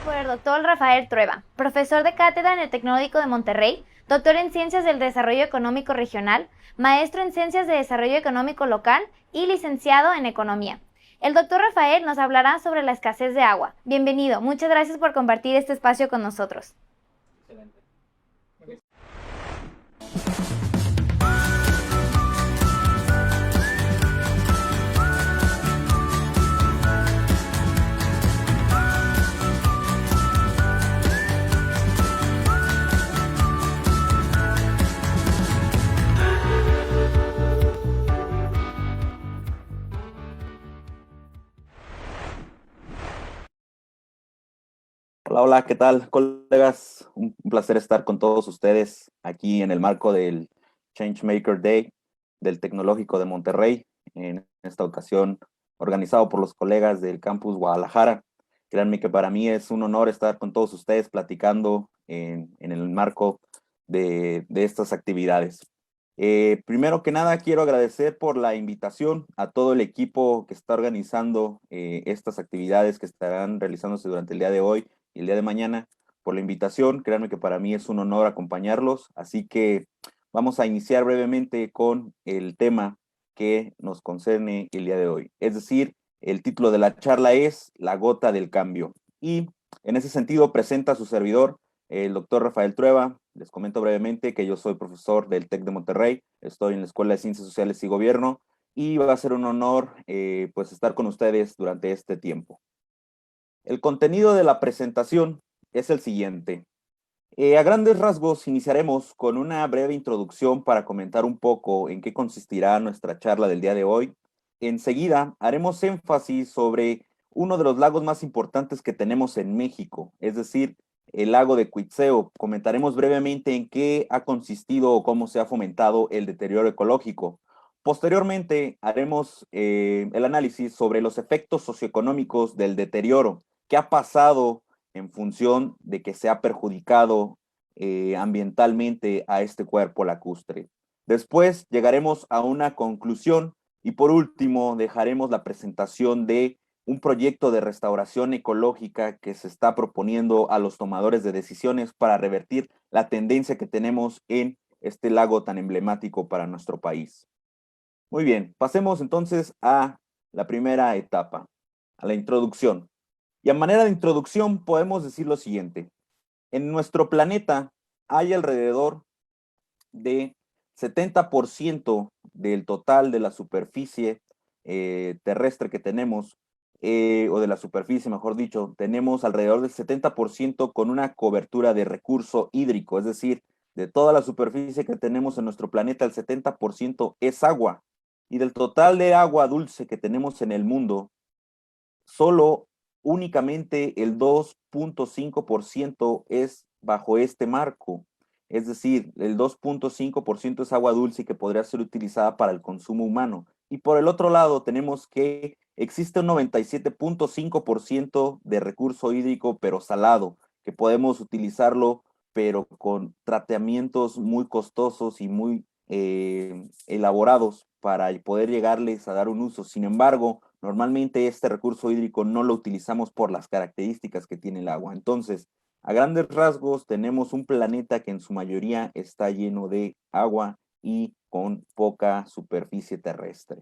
por el doctor Rafael Trueba, profesor de cátedra en el Tecnológico de Monterrey, doctor en Ciencias del Desarrollo Económico Regional, maestro en Ciencias de Desarrollo Económico Local y licenciado en Economía. El doctor Rafael nos hablará sobre la escasez de agua. Bienvenido, muchas gracias por compartir este espacio con nosotros. Excelente. Hola, hola, ¿qué tal, colegas? Un placer estar con todos ustedes aquí en el marco del Changemaker Day del Tecnológico de Monterrey, en esta ocasión organizado por los colegas del Campus Guadalajara. Créanme que para mí es un honor estar con todos ustedes platicando en el marco de estas actividades. Primero que nada, quiero agradecer por la invitación a todo el equipo que está organizando estas actividades que estarán realizándose durante el día de hoy y el día de mañana, por la invitación. Créanme que para mí es un honor acompañarlos, así que vamos a iniciar brevemente con el tema que nos concerne el día de hoy. Es decir, el título de la charla es La gota del cambio. Y en ese sentido presenta a su servidor, el doctor Rafael Trueba. Les comento brevemente que yo soy profesor del TEC de Monterrey, estoy en la Escuela de Ciencias Sociales y Gobierno, y va a ser un honor pues estar con ustedes durante este tiempo. El contenido de la presentación es el siguiente. A grandes rasgos iniciaremos con una breve introducción para comentar un poco en qué consistirá nuestra charla del día de hoy. Enseguida haremos énfasis sobre uno de los lagos más importantes que tenemos en México, es decir, el lago de Cuitzeo. Comentaremos brevemente en qué ha consistido o cómo se ha fomentado el deterioro ecológico. Posteriormente haremos el análisis sobre los efectos socioeconómicos del deterioro, qué ha pasado en función de que se ha perjudicado ambientalmente a este cuerpo lacustre. Después llegaremos a una conclusión y por último dejaremos la presentación de un proyecto de restauración ecológica que se está proponiendo a los tomadores de decisiones para revertir la tendencia que tenemos en este lago tan emblemático para nuestro país. Muy bien, pasemos entonces a la primera etapa, a la introducción. Y a manera de introducción podemos decir lo siguiente. En nuestro planeta hay alrededor de 70% del total de la superficie terrestre que tenemos, o de la superficie, mejor dicho, tenemos alrededor del 70% con una cobertura de recurso hídrico, es decir, de toda la superficie que tenemos en nuestro planeta, el 70% es agua. Y del total de agua dulce que tenemos en el mundo, solo únicamente el 2.5% es bajo este marco. Es decir, el 2.5% es agua dulce que podría ser utilizada para el consumo humano. Y por el otro lado tenemos que existe un 97.5% de recurso hídrico, pero salado, que podemos utilizarlo, pero con tratamientos muy costosos y muy elaborados para poder llegarles a dar un uso. Sin embargo, normalmente este recurso hídrico no lo utilizamos por las características que tiene el agua. Entonces, a grandes rasgos, tenemos un planeta que en su mayoría está lleno de agua y con poca superficie terrestre.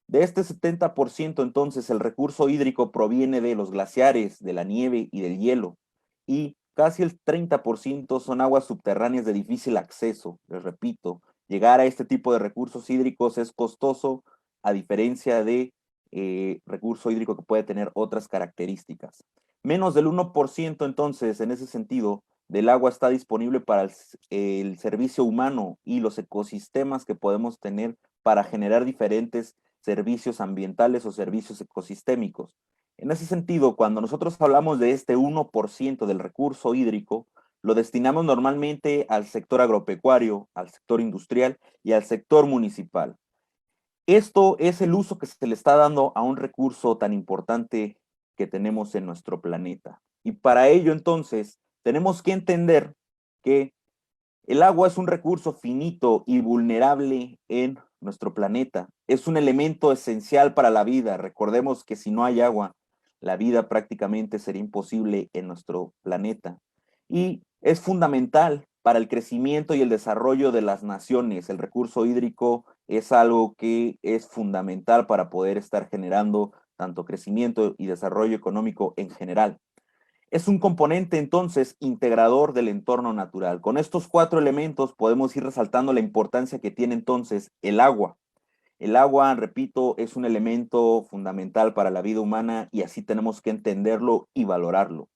De este 70%, entonces, el recurso hídrico proviene de los glaciares, de la nieve y del hielo. Y casi el 30% son aguas subterráneas de difícil acceso. Les repito, llegar a este tipo de recursos hídricos es costoso, a diferencia de recurso hídrico que puede tener otras características. Menos del 1%, entonces, en ese sentido, del agua está disponible para el servicio humano y los ecosistemas que podemos tener para generar diferentes servicios ambientales o servicios ecosistémicos. En ese sentido, cuando nosotros hablamos de este 1% del recurso hídrico, lo destinamos normalmente al sector agropecuario, al sector industrial y al sector municipal. Esto es el uso que se le está dando a un recurso tan importante que tenemos en nuestro planeta. Y para ello, entonces, tenemos que entender que el agua es un recurso finito y vulnerable en nuestro planeta. Es un elemento esencial para la vida. Recordemos que si no hay agua, la vida prácticamente sería imposible en nuestro planeta. Y es fundamental para el crecimiento y el desarrollo de las naciones. El recurso hídrico es algo que es fundamental para poder estar generando tanto crecimiento y desarrollo económico en general. Es un componente entonces integrador del entorno natural. Con estos 4 elementos podemos ir resaltando la importancia que tiene entonces el agua. El agua, repito, es un elemento fundamental para la vida humana y así tenemos que entenderlo y valorarlo.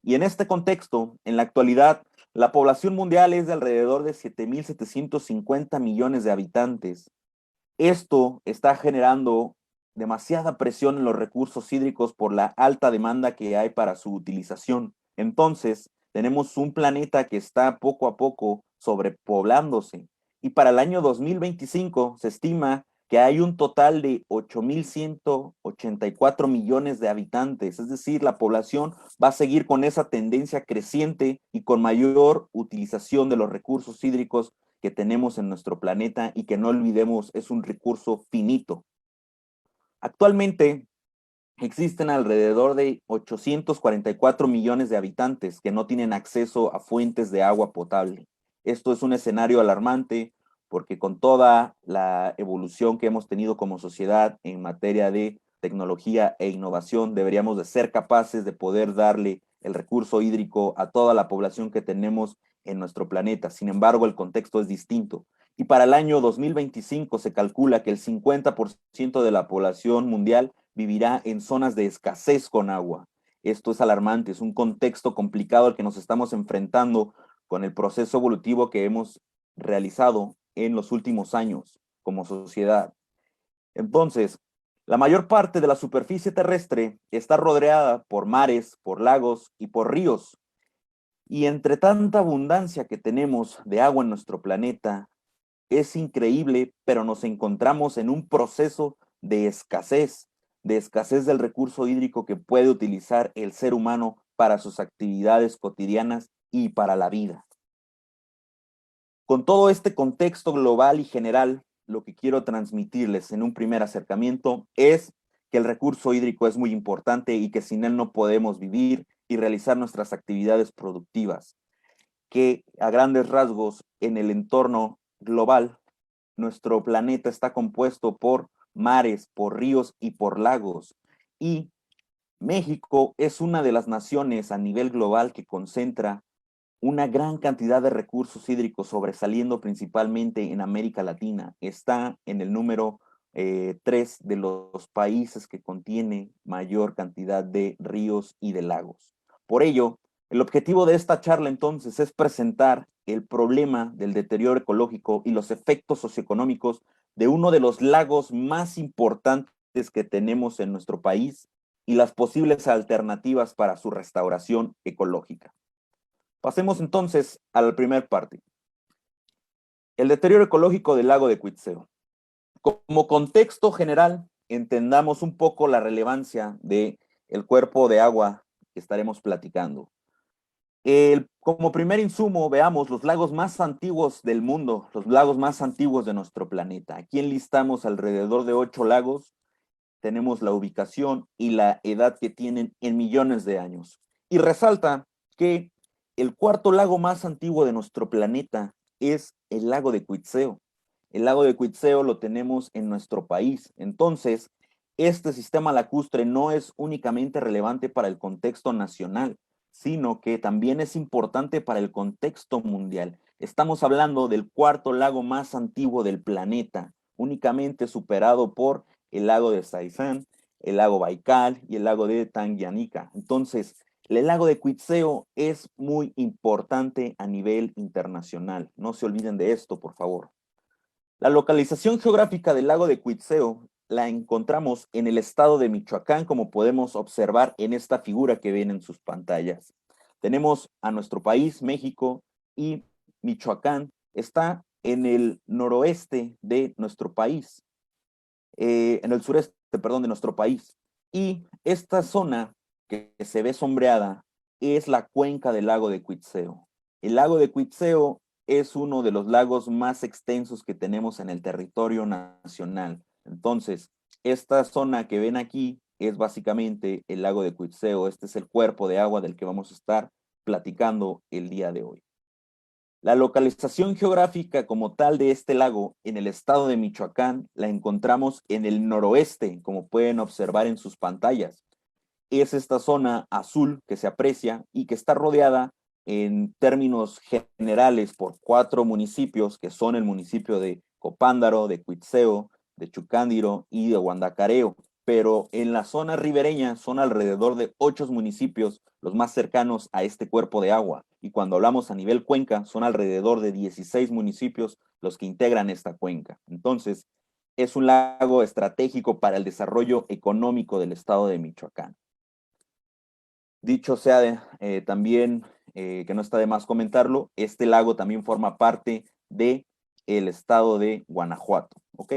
Y en este contexto, en la actualidad, la población mundial es de alrededor de 7.750 millones de habitantes. Esto está generando demasiada presión en los recursos hídricos por la alta demanda que hay para su utilización. Entonces, tenemos un planeta que está poco a poco sobrepoblándose. Y para el año 2025 se estima que hay un total de 8.184 millones de habitantes. Es decir, la población va a seguir con esa tendencia creciente y con mayor utilización de los recursos hídricos que tenemos en nuestro planeta y que no olvidemos es un recurso finito. Actualmente existen alrededor de 844 millones de habitantes que no tienen acceso a fuentes de agua potable. Esto es un escenario alarmante porque con toda la evolución que hemos tenido como sociedad en materia de tecnología e innovación, deberíamos de ser capaces de poder darle el recurso hídrico a toda la población que tenemos en nuestro planeta. Sin embargo, el contexto es distinto. Y para el año 2025 se calcula que el 50% de la población mundial vivirá en zonas de escasez con agua. Esto es alarmante, es un contexto complicado al que nos estamos enfrentando con el proceso evolutivo que hemos realizado en los últimos años como sociedad. Entonces, la mayor parte de la superficie terrestre está rodeada por mares, por lagos y por ríos. Y entre tanta abundancia que tenemos de agua en nuestro planeta, es increíble, pero nos encontramos en un proceso de escasez del recurso hídrico que puede utilizar el ser humano para sus actividades cotidianas y para la vida. Con todo este contexto global y general, lo que quiero transmitirles en un primer acercamiento es que el recurso hídrico es muy importante y que sin él no podemos vivir y realizar nuestras actividades productivas, que a grandes rasgos en el entorno global, nuestro planeta está compuesto por mares, por ríos y por lagos. Y México es una de las naciones a nivel global que concentra una gran cantidad de recursos hídricos, sobresaliendo principalmente en América Latina. Está en el número 3 de los países que contiene mayor cantidad de ríos y de lagos. Por ello, el objetivo de esta charla entonces es presentar el problema del deterioro ecológico y los efectos socioeconómicos de uno de los lagos más importantes que tenemos en nuestro país y las posibles alternativas para su restauración ecológica. Pasemos entonces a la primera parte. El deterioro ecológico del lago de Cuitzeo. Como contexto general, entendamos un poco la relevancia del cuerpo de agua que estaremos platicando. Como primer insumo, veamos los lagos más antiguos del mundo, los lagos más antiguos de nuestro planeta. Aquí enlistamos alrededor de 8 lagos. Tenemos la ubicación y la edad que tienen en millones de años. Y resalta que el cuarto lago más antiguo de nuestro planeta es el lago de Cuitzeo. El lago de Cuitzeo lo tenemos en nuestro país. Entonces, este sistema lacustre no es únicamente relevante para el contexto nacional, sino que también es importante para el contexto mundial. Estamos hablando del cuarto lago más antiguo del planeta, únicamente superado por el lago de Saizán, el lago Baikal y el lago de Tanganica. Entonces, el lago de Cuitzeo es muy importante a nivel internacional. No se olviden de esto, por favor. La localización geográfica del lago de Cuitzeo la encontramos en el estado de Michoacán, como podemos observar en esta figura que ven en sus pantallas. Tenemos a nuestro país, México, y Michoacán está en el noroeste de nuestro país, en el sureste, perdón, de nuestro país. Y esta zona que se ve sombreada es la cuenca del lago de Cuitzeo. El lago de Cuitzeo es uno de los lagos más extensos que tenemos en el territorio nacional. Entonces, esta zona que ven aquí es básicamente el lago de Cuitzeo. Este es el cuerpo de agua del que vamos a estar platicando el día de hoy. La localización geográfica como tal de este lago en el estado de Michoacán la encontramos en el noroeste, como pueden observar en sus pantallas. Es esta zona azul que se aprecia y que está rodeada en términos generales por 4 municipios, que son el municipio de Copándaro, de Cuitzeo, de Chucándiro y de Guandacareo. Pero en la zona ribereña son alrededor de 8 municipios los más cercanos a este cuerpo de agua. Y cuando hablamos a nivel cuenca, son alrededor de 16 municipios los que integran esta cuenca. Entonces, es un lago estratégico para el desarrollo económico del estado de Michoacán. Dicho sea también, que no está de más comentarlo, este lago también forma parte del estado de Guanajuato, ¿ok?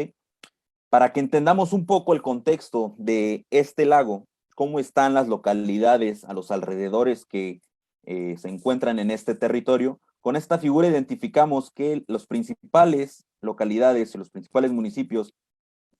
Para que entendamos un poco el contexto de este lago, cómo están las localidades a los alrededores que se encuentran en este territorio, con esta figura identificamos que las principales localidades y los principales municipios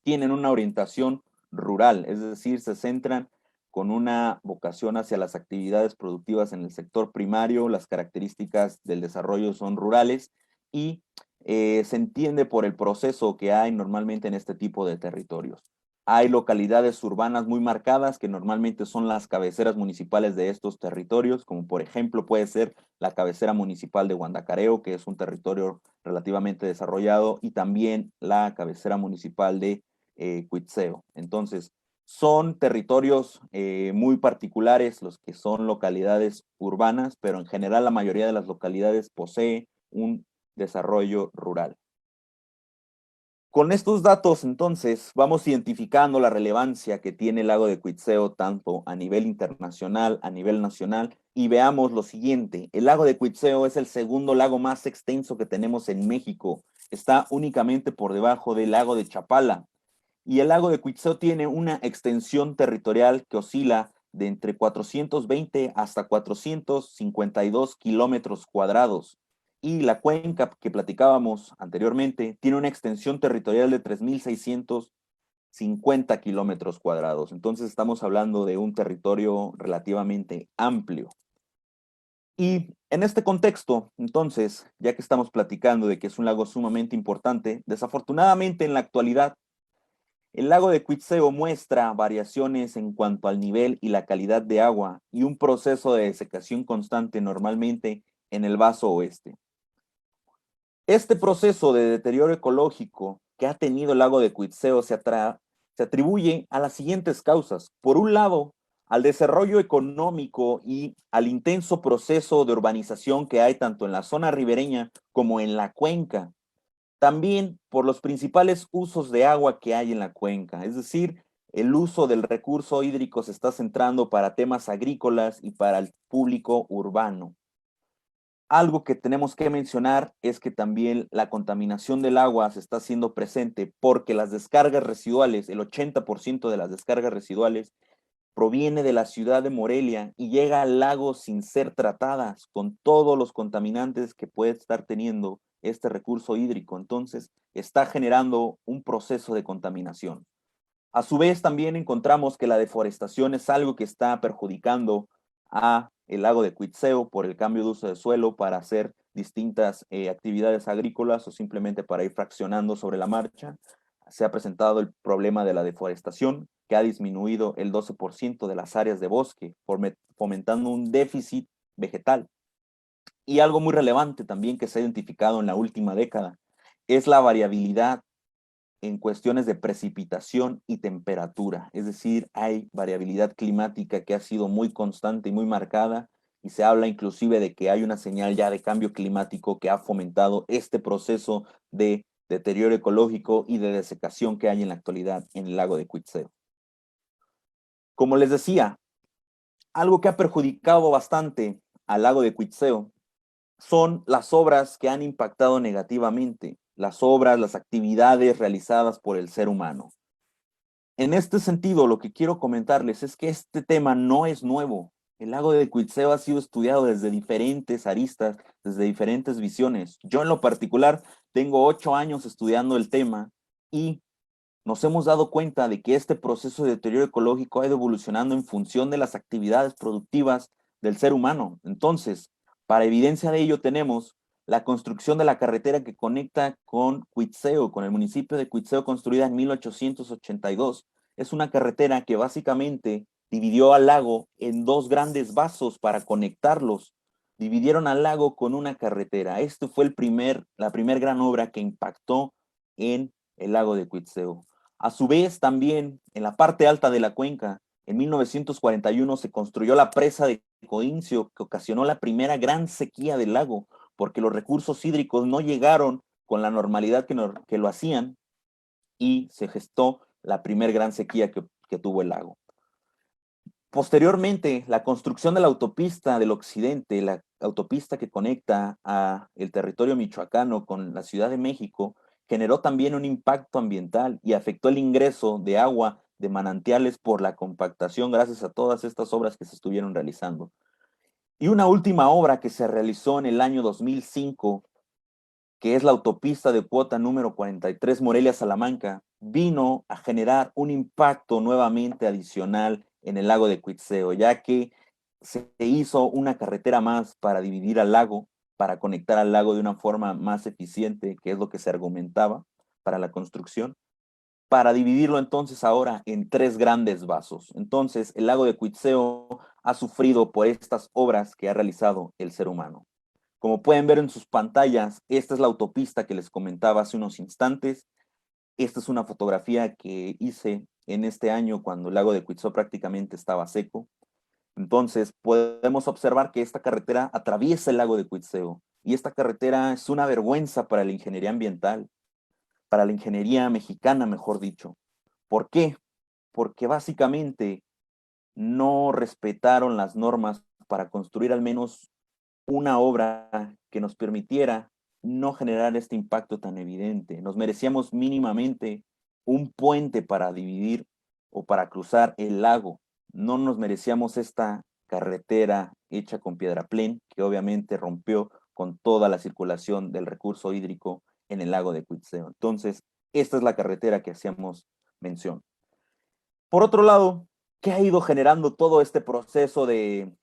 tienen una orientación rural, es decir, se centran con una vocación hacia las actividades productivas en el sector primario, las características del desarrollo son rurales y se entiende por el proceso que hay normalmente en este tipo de territorios. Hay localidades urbanas muy marcadas que normalmente son las cabeceras municipales de estos territorios, como por ejemplo puede ser la cabecera municipal de Guandacareo, que es un territorio relativamente desarrollado, y también la cabecera municipal de Cuitzeo. Entonces, son territorios muy particulares los que son localidades urbanas, pero en general la mayoría de las localidades posee un desarrollo rural. Con estos datos, entonces, vamos identificando la relevancia que tiene el lago de Cuitzeo tanto a nivel internacional, a nivel nacional, y veamos lo siguiente. El lago de Cuitzeo es el segundo lago más extenso que tenemos en México. Está únicamente por debajo del lago de Chapala. Y el lago de Cuitzeo tiene una extensión territorial que oscila de entre 420 hasta 452 kilómetros cuadrados. Y la cuenca que platicábamos anteriormente tiene una extensión territorial de 3,650 kilómetros cuadrados. Entonces estamos hablando de un territorio relativamente amplio. Y en este contexto, entonces, ya que estamos platicando de que es un lago sumamente importante, desafortunadamente en la actualidad el lago de Cuitzeo muestra variaciones en cuanto al nivel y la calidad de agua y un proceso de desecación constante normalmente en el vaso oeste. Este proceso de deterioro ecológico que ha tenido el lago de Cuitzeo se atribuye a las siguientes causas. Por un lado, al desarrollo económico y al intenso proceso de urbanización que hay tanto en la zona ribereña como en la cuenca. También por los principales usos de agua que hay en la cuenca, es decir, el uso del recurso hídrico se está centrando para temas agrícolas y para el público urbano. Algo que tenemos que mencionar es que también la contaminación del agua se está haciendo presente porque las descargas residuales, el 80% de las descargas residuales proviene de la ciudad de Morelia y llega al lago sin ser tratadas con todos los contaminantes que puede estar teniendo este recurso hídrico. Entonces, está generando un proceso de contaminación. A su vez, también encontramos que la deforestación es algo que está perjudicando a el lago de Cuitzeo por el cambio de uso de suelo para hacer distintas actividades agrícolas o simplemente para ir fraccionando sobre la marcha. Se ha presentado el problema de la deforestación, que ha disminuido el 12% de las áreas de bosque, fomentando un déficit vegetal. Y algo muy relevante también que se ha identificado en la última década es la variabilidad en cuestiones de precipitación y temperatura. Es decir, hay variabilidad climática que ha sido muy constante y muy marcada, y se habla inclusive de que hay una señal ya de cambio climático que ha fomentado este proceso de deterioro ecológico y de desecación que hay en la actualidad en el lago de Cuitzeo. Como les decía, algo que ha perjudicado bastante al lago de Cuitzeo son las obras que han impactado negativamente, las obras, las actividades realizadas por el ser humano. En este sentido, lo que quiero comentarles es que este tema no es nuevo. El lago de Cuitzeo ha sido estudiado desde diferentes aristas, desde diferentes visiones. Yo en lo particular tengo 8 años estudiando el tema y nos hemos dado cuenta de que este proceso de deterioro ecológico ha ido evolucionando en función de las actividades productivas del ser humano. Entonces, para evidencia de ello tenemos la construcción de la carretera que conecta con Cuitzeo, con el municipio de Cuitzeo, construida en 1882. Es una carretera que básicamente dividió al lago en dos grandes vasos para conectarlos. Dividieron al lago con una carretera. Esto fue la primer gran obra que impactó en el lago de Cuitzeo. A su vez, también en la parte alta de la cuenca, en 1941 se construyó la presa de Coincio, que ocasionó la primera gran sequía del lago, porque los recursos hídricos no llegaron con la normalidad que lo hacían, y se gestó la primera gran sequía que tuvo el lago. Posteriormente, la construcción de la autopista del occidente, la autopista que conecta a el territorio michoacano con la Ciudad de México, generó también un impacto ambiental y afectó el ingreso de agua de manantiales por la compactación gracias a todas estas obras que se estuvieron realizando. Y una última obra que se realizó en el año 2005, que es la autopista de cuota número 43 Morelia-Salamanca, vino a generar un impacto nuevamente adicional en el lago de Cuitzeo, ya que se hizo una carretera más para dividir al lago, para conectar al lago de una forma más eficiente, que es lo que se argumentaba para la construcción, para dividirlo entonces ahora en tres grandes vasos. Entonces, el lago de Cuitzeo ha sufrido por estas obras que ha realizado el ser humano. Como pueden ver en sus pantallas, esta es la autopista que les comentaba hace unos instantes. Esta es una fotografía que hice en este año cuando el lago de Cuitzeo prácticamente estaba seco. Entonces podemos observar que esta carretera atraviesa el lago de Cuitzeo, y esta carretera es una vergüenza para la ingeniería ambiental, para la ingeniería mexicana, mejor dicho. ¿Por qué? Porque básicamente no respetaron las normas para construir al menos una obra que nos permitiera no generar este impacto tan evidente. Nos merecíamos mínimamente un puente para dividir o para cruzar el lago. No nos merecíamos esta carretera hecha con piedraplén, que obviamente rompió con toda la circulación del recurso hídrico en el lago de Cuitzeo. Entonces, esta es la carretera que hacíamos mención. Por otro lado, ¿qué ha ido generando todo este proceso de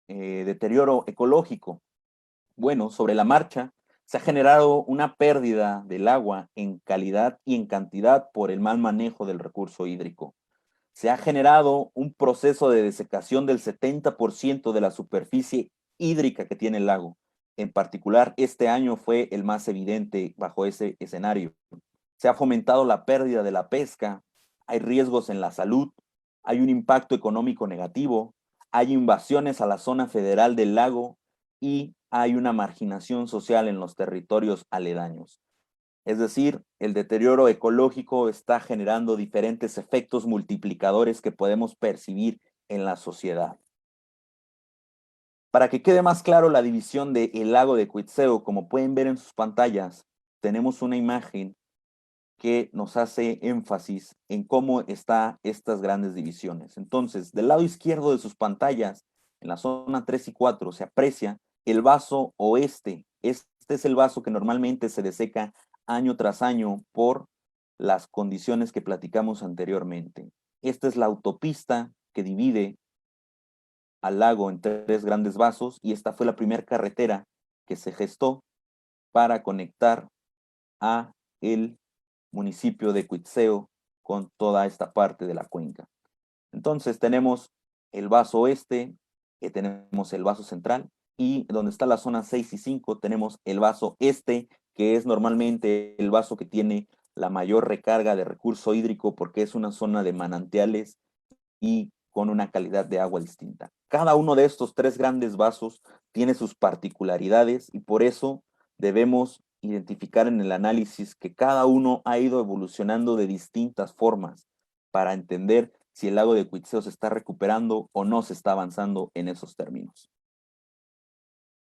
deterioro ecológico? Bueno, sobre la marcha se ha generado una pérdida del agua en calidad y en cantidad por el mal manejo del recurso hídrico. Se ha generado un proceso de desecación del 70% de la superficie hídrica que tiene el lago. En particular, este año fue el más evidente bajo ese escenario. Se ha fomentado la pérdida de la pesca, hay riesgos en la salud, hay un impacto económico negativo, hay invasiones a la zona federal del lago y hay una marginación social en los territorios aledaños. Es decir, el deterioro ecológico está generando diferentes efectos multiplicadores que podemos percibir en la sociedad. Para que quede más claro la división del lago de Cuitzeo, como pueden ver en sus pantallas, tenemos una imagen que nos hace énfasis en cómo están estas grandes divisiones. Entonces, del lado izquierdo de sus pantallas, en la zona 3 y 4, se aprecia el vaso oeste. Este es el vaso que normalmente se deseca año tras año por las condiciones que platicamos anteriormente. Esta es la autopista que divide al lago en tres grandes vasos, y esta fue la primera carretera que se gestó para conectar a el municipio de Cuitzeo con toda esta parte de la cuenca. Entonces tenemos el vaso oeste, tenemos el vaso central, y donde está la zona 6 y 5 tenemos el vaso este, que es normalmente el vaso que tiene la mayor recarga de recurso hídrico porque es una zona de manantiales y con una calidad de agua distinta. Cada uno de estos tres grandes vasos tiene sus particularidades, y por eso debemos identificar en el análisis que cada uno ha ido evolucionando de distintas formas para entender si el lago de Cuitzeo se está recuperando o no se está avanzando en esos términos.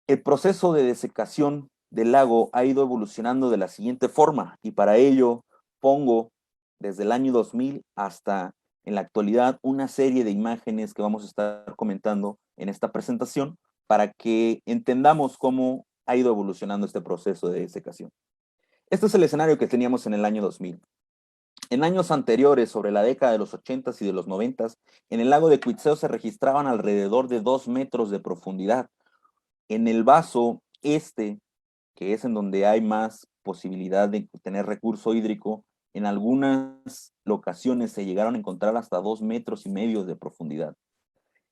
El proceso de desecación del lago ha ido evolucionando de la siguiente forma, y para ello pongo desde el año 2000 hasta en la actualidad una serie de imágenes que vamos a estar comentando en esta presentación para que entendamos cómo ha ido evolucionando este proceso de desecación. Este es el escenario que teníamos en el año 2000. En años anteriores, sobre la década de los 80s y de los 90s, en el lago de Cuitzeo se registraban alrededor de 2 metros de profundidad. En el vaso este, que es en donde hay más posibilidad de tener recurso hídrico, en algunas locaciones se llegaron a encontrar hasta 2,5 metros de profundidad.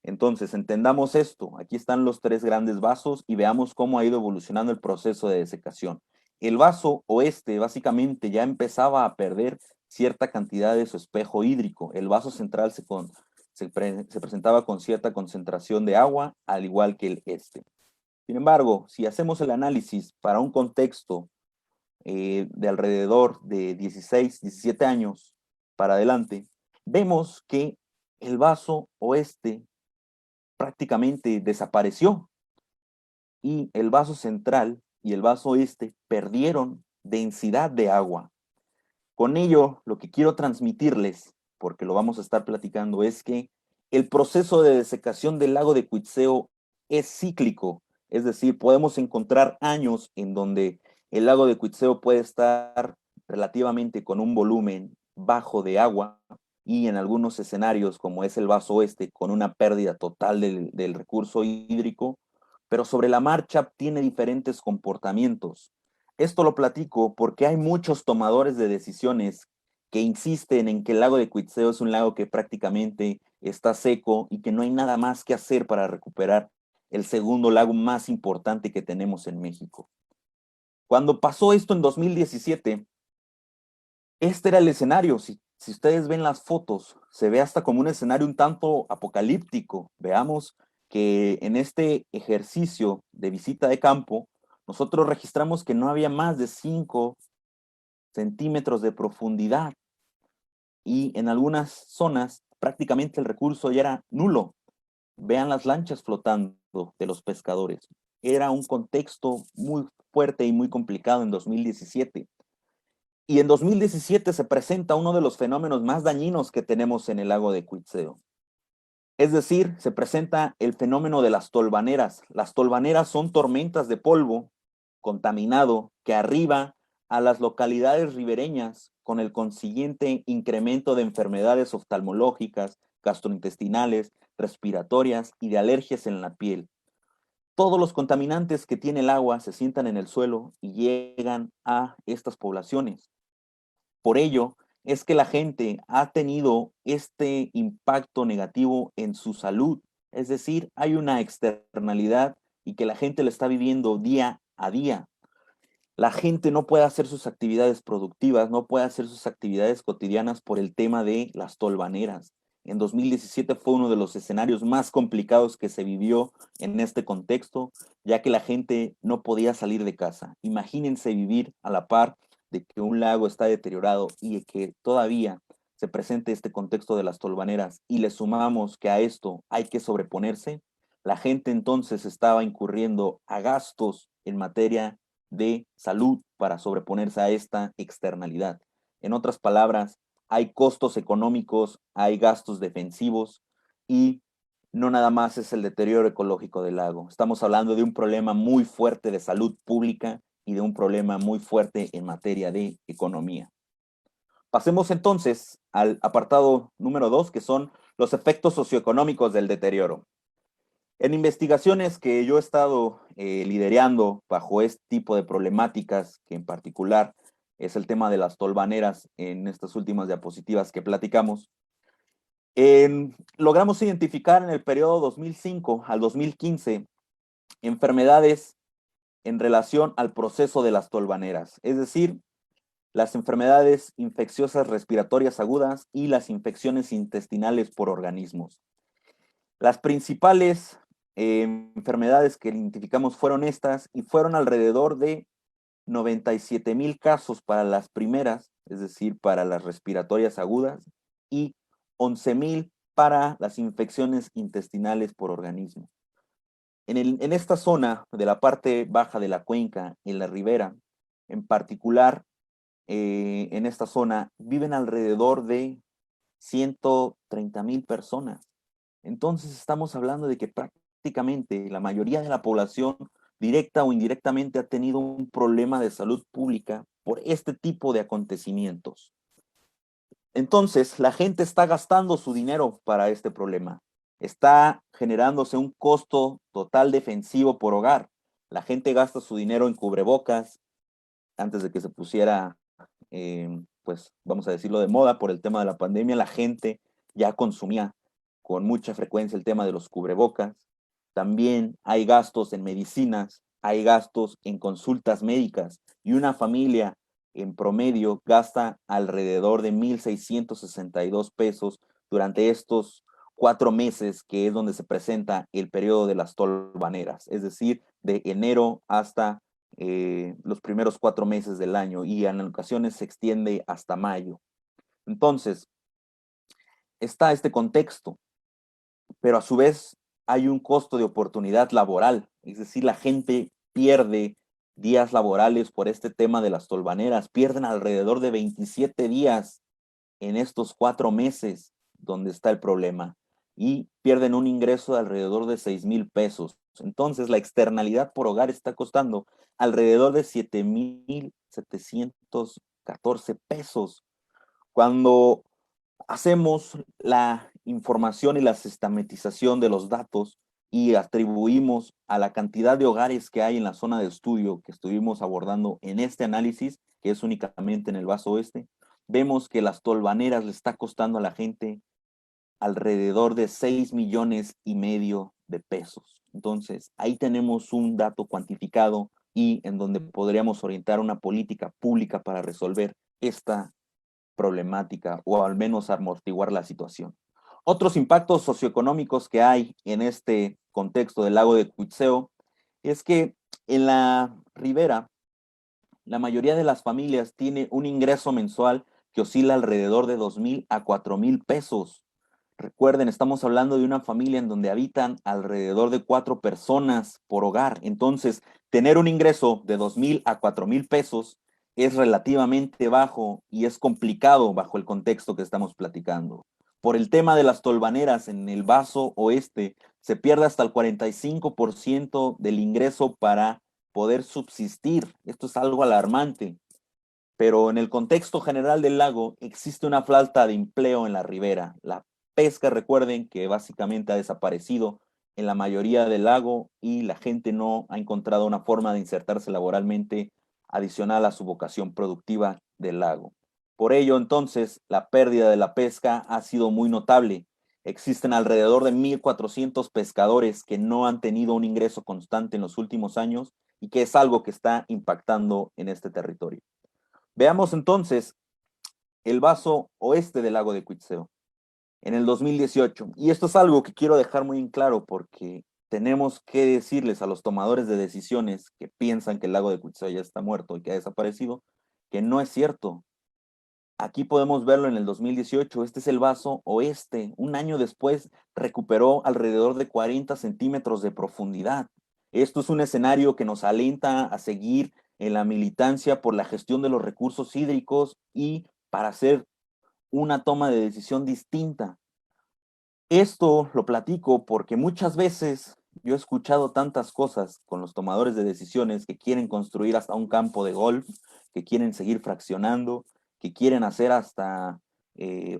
Entonces, entendamos esto. Aquí están los 3 grandes vasos y veamos cómo ha ido evolucionando el proceso de desecación. El vaso oeste básicamente ya empezaba a perder cierta cantidad de su espejo hídrico. El vaso central se presentaba con cierta concentración de agua, al igual que el este. Sin embargo, si hacemos el análisis para un contexto de alrededor de 16, 17 años para adelante, vemos que el vaso oeste prácticamente desapareció y el vaso central y el vaso este perdieron densidad de agua. Con ello, lo que quiero transmitirles, porque lo vamos a estar platicando, es que el proceso de desecación del lago de Cuitzeo es cíclico, es decir, podemos encontrar años en donde el lago de Cuitzeo puede estar relativamente con un volumen bajo de agua y en algunos escenarios, como es el vaso oeste, con una pérdida total del recurso hídrico, pero sobre la marcha tiene diferentes comportamientos. Esto lo platico porque hay muchos tomadores de decisiones que insisten en que el lago de Cuitzeo es un lago que prácticamente está seco y que no hay nada más que hacer para recuperar el segundo lago más importante que tenemos en México. Cuando pasó esto en 2017, este era el escenario. Si ustedes ven las fotos, se ve hasta como un escenario un tanto apocalíptico. Veamos que en este ejercicio de visita de campo, nosotros registramos que no había más de 5 centímetros de profundidad y en algunas zonas prácticamente el recurso ya era nulo. Vean las lanchas flotando de los pescadores. Era un contexto muy fuerte y muy complicado en 2017. Y en 2017 se presenta uno de los fenómenos más dañinos que tenemos en el lago de Cuitzeo. Es decir, se presenta el fenómeno de las tolvaneras. Las tolvaneras son tormentas de polvo contaminado que arriba a las localidades ribereñas con el consiguiente incremento de enfermedades oftalmológicas, gastrointestinales, respiratorias y de alergias en la piel. Todos los contaminantes que tiene el agua se sientan en el suelo y llegan a estas poblaciones. Por ello, es que la gente ha tenido este impacto negativo en su salud. Es decir, hay una externalidad y que la gente lo está viviendo día a día. La gente no puede hacer sus actividades productivas, no puede hacer sus actividades cotidianas por el tema de las tolvaneras. En 2017 fue uno de los escenarios más complicados que se vivió en este contexto, ya que la gente no podía salir de casa. Imagínense vivir a la par de que un lago está deteriorado y de que todavía se presente este contexto de las tolvaneras y le sumamos que a esto hay que sobreponerse. La gente entonces estaba incurriendo a gastos en materia de salud para sobreponerse a esta externalidad. En otras palabras, hay costos económicos, hay gastos defensivos y no nada más es el deterioro ecológico del lago. Estamos hablando de un problema muy fuerte de salud pública y de un problema muy fuerte en materia de economía. Pasemos entonces al apartado número 2, que son los efectos socioeconómicos del deterioro. En investigaciones que yo he estado liderando bajo este tipo de problemáticas, que en particular es el tema de las tolvaneras en estas últimas diapositivas que platicamos, logramos identificar en el periodo 2005 al 2015 enfermedades en relación al proceso de las tolvaneras, es decir, las enfermedades infecciosas respiratorias agudas y las infecciones intestinales por organismos. Las principales enfermedades que identificamos fueron estas y fueron alrededor de 97,000 casos para las primeras, es decir, para las respiratorias agudas, y 11,000 para las infecciones intestinales por organismo. En esta zona de la parte baja de la cuenca, en la ribera, en particular, en esta zona, viven alrededor de 130,000 personas. Entonces estamos hablando de que prácticamente la mayoría de la población, directa o indirectamente, ha tenido un problema de salud pública por este tipo de acontecimientos. Entonces, la gente está gastando su dinero para este problema. Está generándose un costo total defensivo por hogar. La gente gasta su dinero en cubrebocas antes de que se pusiera, pues vamos a decirlo, de moda por el tema de la pandemia. La gente ya consumía con mucha frecuencia el tema de los cubrebocas. También hay gastos en medicinas, hay gastos en consultas médicas y una familia en promedio gasta alrededor de 1,662 pesos durante estos 4 meses, que es donde se presenta el periodo de las tolvaneras, es decir, de enero hasta los primeros 4 meses del año, y en ocasiones se extiende hasta mayo. Entonces, está este contexto, pero a su vez hay un costo de oportunidad laboral, es decir, la gente pierde días laborales por este tema de las tolvaneras, pierden alrededor de 27 días en estos 4 meses donde está el problema, y pierden un ingreso de alrededor de 6,000 pesos. Entonces, la externalidad por hogar está costando alrededor de 7,714 pesos. Cuando hacemos la información y la sistematización de los datos y atribuimos a la cantidad de hogares que hay en la zona de estudio que estuvimos abordando en este análisis, que es únicamente en el vaso oeste, vemos que las tolvaneras le está costando a la gente alrededor de 6,5 millones de pesos. Entonces, ahí tenemos un dato cuantificado y en donde podríamos orientar una política pública para resolver esta problemática o al menos amortiguar la situación. Otros impactos socioeconómicos que hay en este contexto del lago de Cuitzeo es que en la ribera la mayoría de las familias tiene un ingreso mensual que oscila alrededor de 2,000 a 4,000 pesos. Recuerden, estamos hablando de una familia en donde habitan alrededor de 4 personas por hogar. Entonces, tener un ingreso de 2,000 a 4,000 pesos es relativamente bajo y es complicado bajo el contexto que estamos platicando. Por el tema de las tolvaneras en el vaso oeste, se pierde hasta el 45% del ingreso para poder subsistir. Esto es algo alarmante. Pero en el contexto general del lago existe una falta de empleo en la ribera. La pesca, recuerden que básicamente ha desaparecido en la mayoría del lago y la gente no ha encontrado una forma de insertarse laboralmente adicional a su vocación productiva del lago. Por ello, entonces, la pérdida de la pesca ha sido muy notable. Existen alrededor de 1,400 pescadores que no han tenido un ingreso constante en los últimos años y que es algo que está impactando en este territorio. Veamos entonces el vaso oeste del lago de Cuitzeo en el 2018. Y esto es algo que quiero dejar muy en claro porque tenemos que decirles a los tomadores de decisiones que piensan que el lago de Cuitzeo ya está muerto y que ha desaparecido, que no es cierto. Aquí podemos verlo en el 2018. Este es el vaso oeste. Un año después recuperó alrededor de 40 centímetros de profundidad. Esto es un escenario que nos alenta a seguir en la militancia por la gestión de los recursos hídricos y para hacer una toma de decisión distinta. Esto lo platico porque muchas veces yo he escuchado tantas cosas con los tomadores de decisiones que quieren construir hasta un campo de golf, que quieren seguir fraccionando, que quieren hacer hasta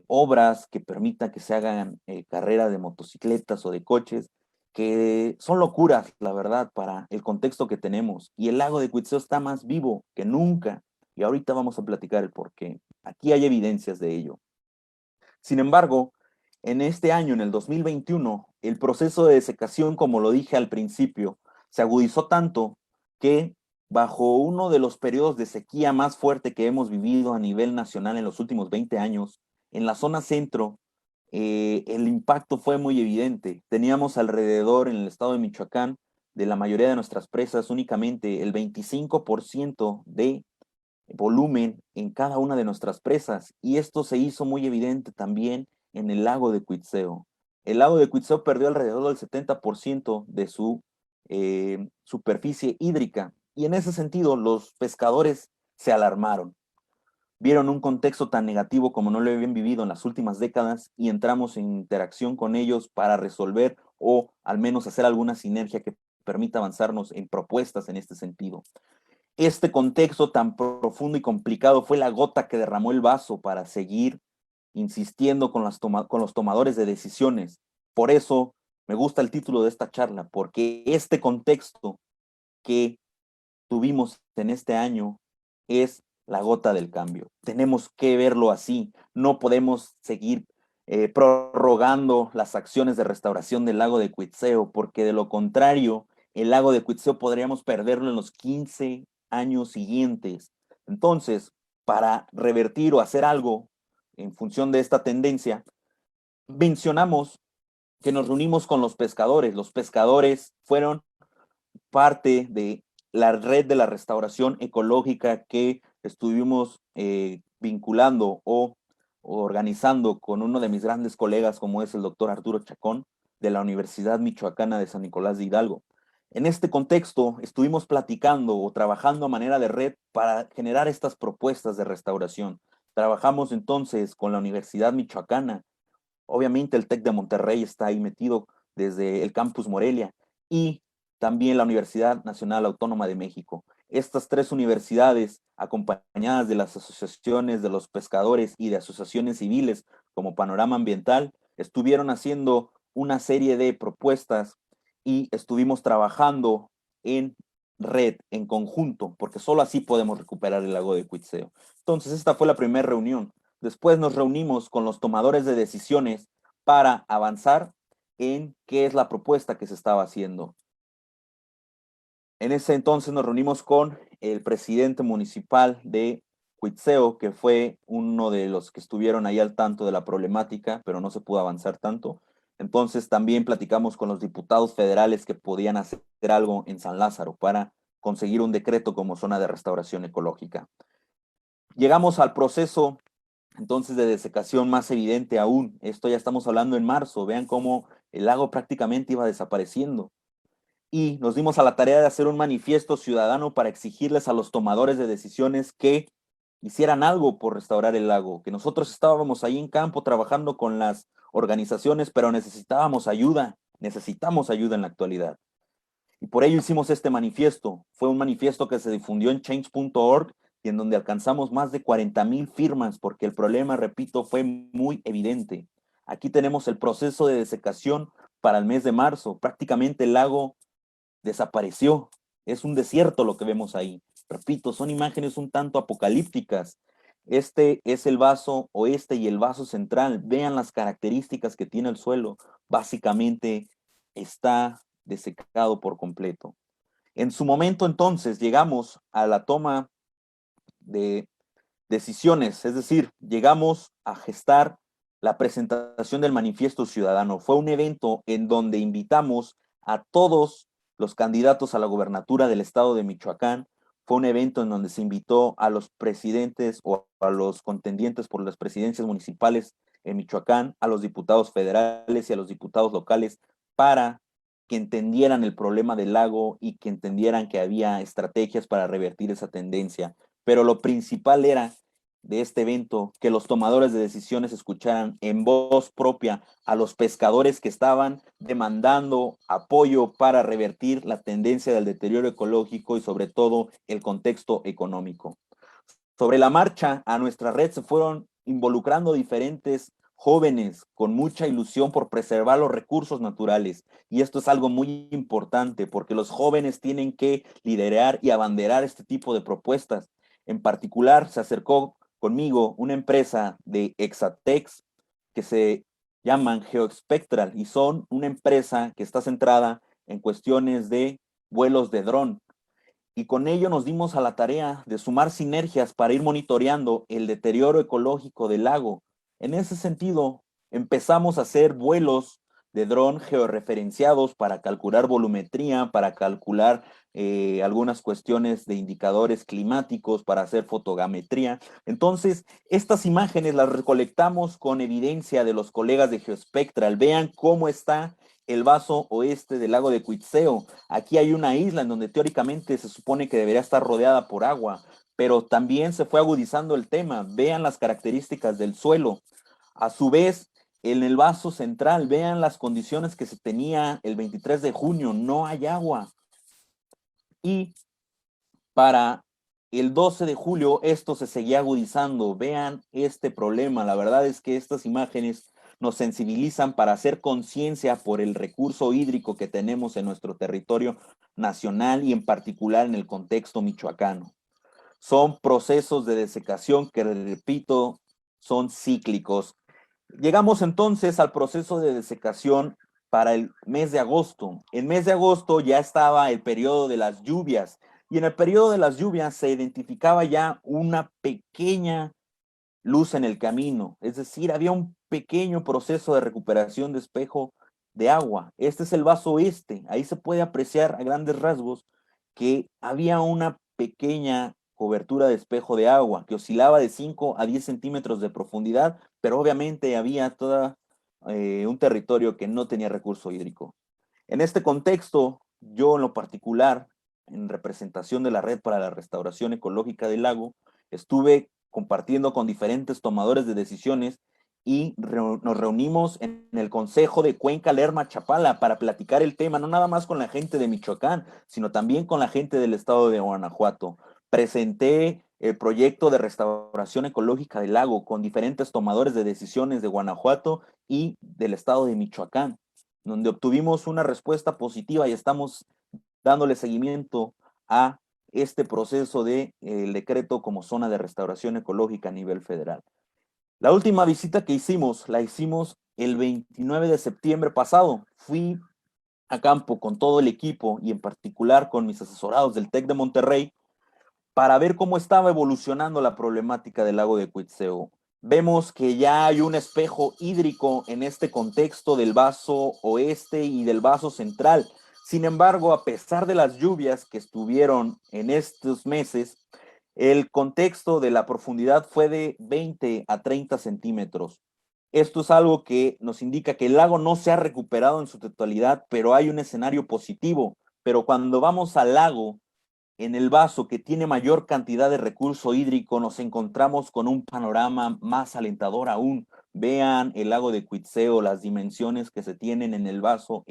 obras que permitan que se hagan carreras de motocicletas o de coches, que son locuras, la verdad, para el contexto que tenemos. Y el lago de Cuitzeo está más vivo que nunca. Y ahorita vamos a platicar el por qué. Aquí hay evidencias de ello. Sin embargo, en este año, en el 2021, el proceso de desecación, como lo dije al principio, se agudizó tanto que bajo uno de los periodos de sequía más fuerte que hemos vivido a nivel nacional en los últimos 20 años, en la zona centro, el impacto fue muy evidente. Teníamos alrededor en el estado de Michoacán, de la mayoría de nuestras presas, únicamente el 25% de volumen en cada una de nuestras presas, y esto se hizo muy evidente también en el lago de Cuitzeo. El lago de Cuitzeo perdió alrededor del 70% de su superficie hídrica, y en ese sentido los pescadores se alarmaron. Vieron un contexto tan negativo como no lo habían vivido en las últimas décadas y entramos en interacción con ellos para resolver o al menos hacer alguna sinergia que permita avanzarnos en propuestas en este sentido. Este contexto tan profundo y complicado fue la gota que derramó el vaso para seguir insistiendo con los tomadores de decisiones. Por eso me gusta el título de esta charla, porque este contexto que tuvimos en este año es la gota del cambio. Tenemos que verlo así. No podemos seguir prorrogando las acciones de restauración del lago de Cuitzeo, porque de lo contrario, el lago de Cuitzeo podríamos perderlo en los 15 años siguientes. Entonces, para revertir o hacer algo en función de esta tendencia, mencionamos que nos reunimos con los pescadores. Los pescadores fueron parte de la red de la restauración ecológica que estuvimos vinculando o organizando con uno de mis grandes colegas, como es el doctor Arturo Chacón, de la Universidad Michoacana de San Nicolás de Hidalgo. En este contexto, estuvimos platicando o trabajando a manera de red para generar estas propuestas de restauración. Trabajamos entonces con la Universidad Michoacana. Obviamente el TEC de Monterrey está ahí metido desde el campus Morelia y también la Universidad Nacional Autónoma de México. Estas tres universidades, acompañadas de las asociaciones de los pescadores y de asociaciones civiles como Panorama Ambiental, estuvieron haciendo una serie de propuestas y estuvimos trabajando en red, en conjunto, porque solo así podemos recuperar el lago de Cuitzeo. Entonces, esta fue la primera reunión. Después nos reunimos con los tomadores de decisiones para avanzar en qué es la propuesta que se estaba haciendo. En ese entonces nos reunimos con el presidente municipal de Cuitzeo, que fue uno de los que estuvieron ahí al tanto de la problemática, pero no se pudo avanzar tanto. Entonces también platicamos con los diputados federales que podían hacer algo en San Lázaro para conseguir un decreto como zona de restauración ecológica. Llegamos al proceso entonces de desecación más evidente aún. Esto ya estamos hablando en marzo. Vean cómo el lago prácticamente iba desapareciendo. Y nos dimos a la tarea de hacer un manifiesto ciudadano para exigirles a los tomadores de decisiones que hicieran algo por restaurar el lago, que nosotros estábamos ahí en campo trabajando con las organizaciones, pero necesitamos ayuda en la actualidad. Y por ello hicimos este manifiesto. Fue un manifiesto que se difundió en change.org y en donde alcanzamos más de 40,000 firmas, porque el problema, repito, fue muy evidente. Aquí tenemos el proceso de desecación para el mes de marzo. Prácticamente el lago desapareció. Es un desierto lo que vemos ahí. Repito, son imágenes un tanto apocalípticas. Este es el vaso oeste y el vaso central. Vean las características que tiene el suelo. Básicamente está desecado por completo. En su momento entonces llegamos a la toma de decisiones, es decir, llegamos a gestar la presentación del manifiesto ciudadano. Fue un evento en donde invitamos a todos los candidatos a la gobernatura del estado de Michoacán. Fue un evento en donde se invitó a los presidentes o a los contendientes por las presidencias municipales en Michoacán, a los diputados federales y a los diputados locales para que entendieran el problema del lago y que entendieran que había estrategias para revertir esa tendencia. Pero lo principal era de este evento que los tomadores de decisiones escucharan en voz propia a los pescadores que estaban demandando apoyo para revertir la tendencia del deterioro ecológico y sobre todo el contexto económico. Sobre la marcha a nuestra red se fueron involucrando diferentes jóvenes con mucha ilusión por preservar los recursos naturales. Y esto es algo muy importante porque los jóvenes tienen que liderar y abanderar este tipo de propuestas. En particular, se acercó conmigo una empresa de Exatex que se llaman GeoSpectral y son una empresa que está centrada en cuestiones de vuelos de dron. Y con ello nos dimos a la tarea de sumar sinergias para ir monitoreando el deterioro ecológico del lago. En ese sentido, empezamos a hacer vuelos de dron georreferenciados para calcular volumetría, para calcular algunas cuestiones de indicadores climáticos, para hacer fotogrametría. Entonces, estas imágenes las recolectamos con evidencia de los colegas de GeoSpectral. Vean cómo está el vaso oeste del lago de Cuitzeo. Aquí hay una isla en donde teóricamente se supone que debería estar rodeada por agua, pero también se fue agudizando el tema. Vean las características del suelo. A su vez, en el vaso central, vean las condiciones que se tenía el 23 de junio, no hay agua. Y para el 12 de julio esto se seguía agudizando. Vean este problema. La verdad es que estas imágenes nos sensibilizan para hacer conciencia por el recurso hídrico que tenemos en nuestro territorio nacional y en particular en el contexto michoacano. Son procesos de desecación que, repito, son cíclicos. Llegamos entonces al proceso de desecación para el mes de agosto. El mes de agosto ya estaba el periodo de las lluvias y en el periodo de las lluvias se identificaba ya una pequeña luz en el camino, es decir, había un pequeño proceso de recuperación de espejo de agua. Este es el vaso este, ahí se puede apreciar a grandes rasgos que había una pequeña cobertura de espejo de agua que oscilaba de 5 a 10 centímetros de profundidad, pero obviamente había todo un territorio que no tenía recurso hídrico. En este contexto, yo en lo particular, en representación de la Red para la Restauración Ecológica del Lago, estuve compartiendo con diferentes tomadores de decisiones y nos reunimos en el Consejo de Cuenca Lerma Chapala para platicar el tema, no nada más con la gente de Michoacán, sino también con la gente del estado de Guanajuato. Presenté el proyecto de restauración ecológica del lago con diferentes tomadores de decisiones de Guanajuato y del estado de Michoacán, donde obtuvimos una respuesta positiva y estamos dándole seguimiento a este proceso de el decreto como zona de restauración ecológica a nivel federal. La última visita que hicimos, la hicimos el 29 de septiembre pasado. Fui a campo con todo el equipo y en particular con mis asesorados del TEC de Monterrey para ver cómo estaba evolucionando la problemática del lago de Cuitzeo. Vemos que ya hay un espejo hídrico en este contexto del vaso oeste y del vaso central. Sin embargo, a pesar de las lluvias que estuvieron en estos meses, el contexto de la profundidad fue de 20 a 30 centímetros. Esto es algo que nos indica que el lago no se ha recuperado en su totalidad, pero hay un escenario positivo. Pero cuando vamos al lago, en el vaso que tiene mayor cantidad de recurso hídrico, nos encontramos con un panorama más alentador aún. Vean el lago de Cuitzeo, las dimensiones que se tienen en el vaso.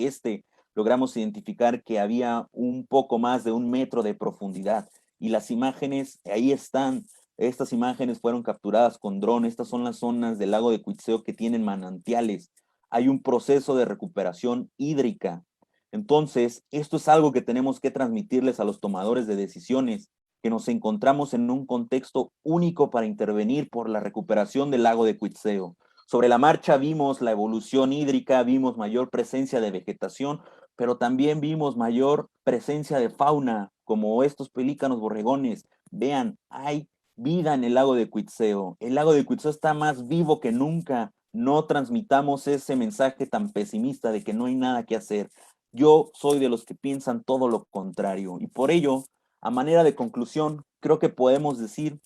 Logramos identificar que había un poco más de 1 metro de profundidad. Y las imágenes, ahí están. Estas imágenes fueron capturadas con dron. Estas son las zonas del lago de Cuitzeo que tienen manantiales. Hay un proceso de recuperación hídrica. Entonces, esto es algo que tenemos que transmitirles a los tomadores de decisiones, que nos encontramos en un contexto único para intervenir por la recuperación del lago de Cuitzeo. Sobre la marcha vimos la evolución hídrica, vimos mayor presencia de vegetación, pero también vimos mayor presencia de fauna, como estos pelícanos borregones. Vean, hay vida en el lago de Cuitzeo. El lago de Cuitzeo está más vivo que nunca. No transmitamos ese mensaje tan pesimista de que no hay nada que hacer. Yo soy de los que piensan todo lo contrario y por ello, a manera de conclusión, creo que podemos decir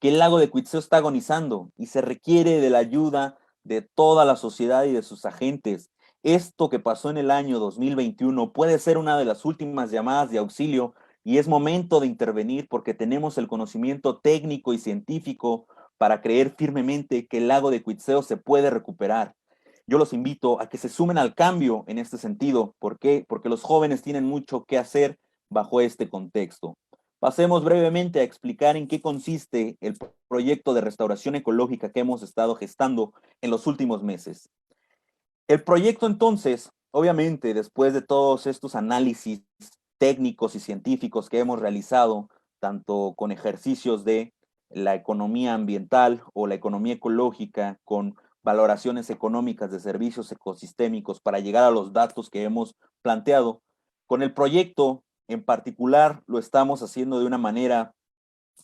que el lago de Cuitzeo está agonizando y se requiere de la ayuda de toda la sociedad y de sus agentes. Esto que pasó en el año 2021 puede ser una de las últimas llamadas de auxilio y es momento de intervenir porque tenemos el conocimiento técnico y científico para creer firmemente que el lago de Cuitzeo se puede recuperar. Yo los invito a que se sumen al cambio en este sentido. ¿Por qué? Porque los jóvenes tienen mucho que hacer bajo este contexto. Pasemos brevemente a explicar en qué consiste el proyecto de restauración ecológica que hemos estado gestando en los últimos meses. El proyecto entonces, obviamente, después de todos estos análisis técnicos y científicos que hemos realizado, tanto con ejercicios de la economía ambiental o la economía ecológica, con valoraciones económicas de servicios ecosistémicos para llegar a los datos que hemos planteado, con el proyecto en particular lo estamos haciendo de una manera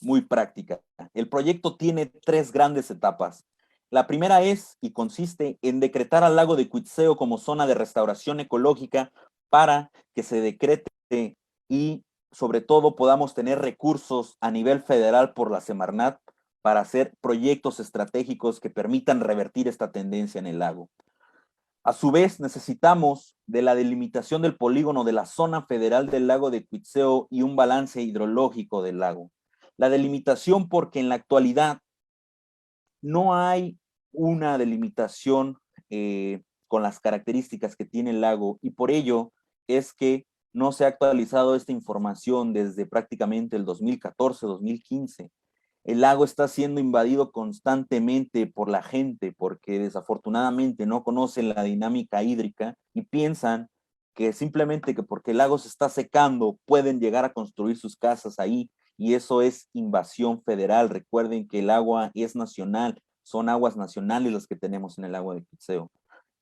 muy práctica. El proyecto tiene 3 grandes etapas. La primera es y consiste en decretar al lago de Cuitzeo como zona de restauración ecológica para que se decrete y sobre todo podamos tener recursos a nivel federal por la Semarnat para hacer proyectos estratégicos que permitan revertir esta tendencia en el lago. A su vez, necesitamos de la delimitación del polígono de la zona federal del lago de Cuitzeo y un balance hidrológico del lago. La delimitación porque en la actualidad no hay una delimitación con las características que tiene el lago y por ello es que no se ha actualizado esta información desde prácticamente el 2014, 2015. El lago está siendo invadido constantemente por la gente porque desafortunadamente no conocen la dinámica hídrica y piensan que simplemente que porque el lago se está secando pueden llegar a construir sus casas ahí, y eso es invasión federal. Recuerden que el agua es nacional, son aguas nacionales las que tenemos en el lago de Quetzeo.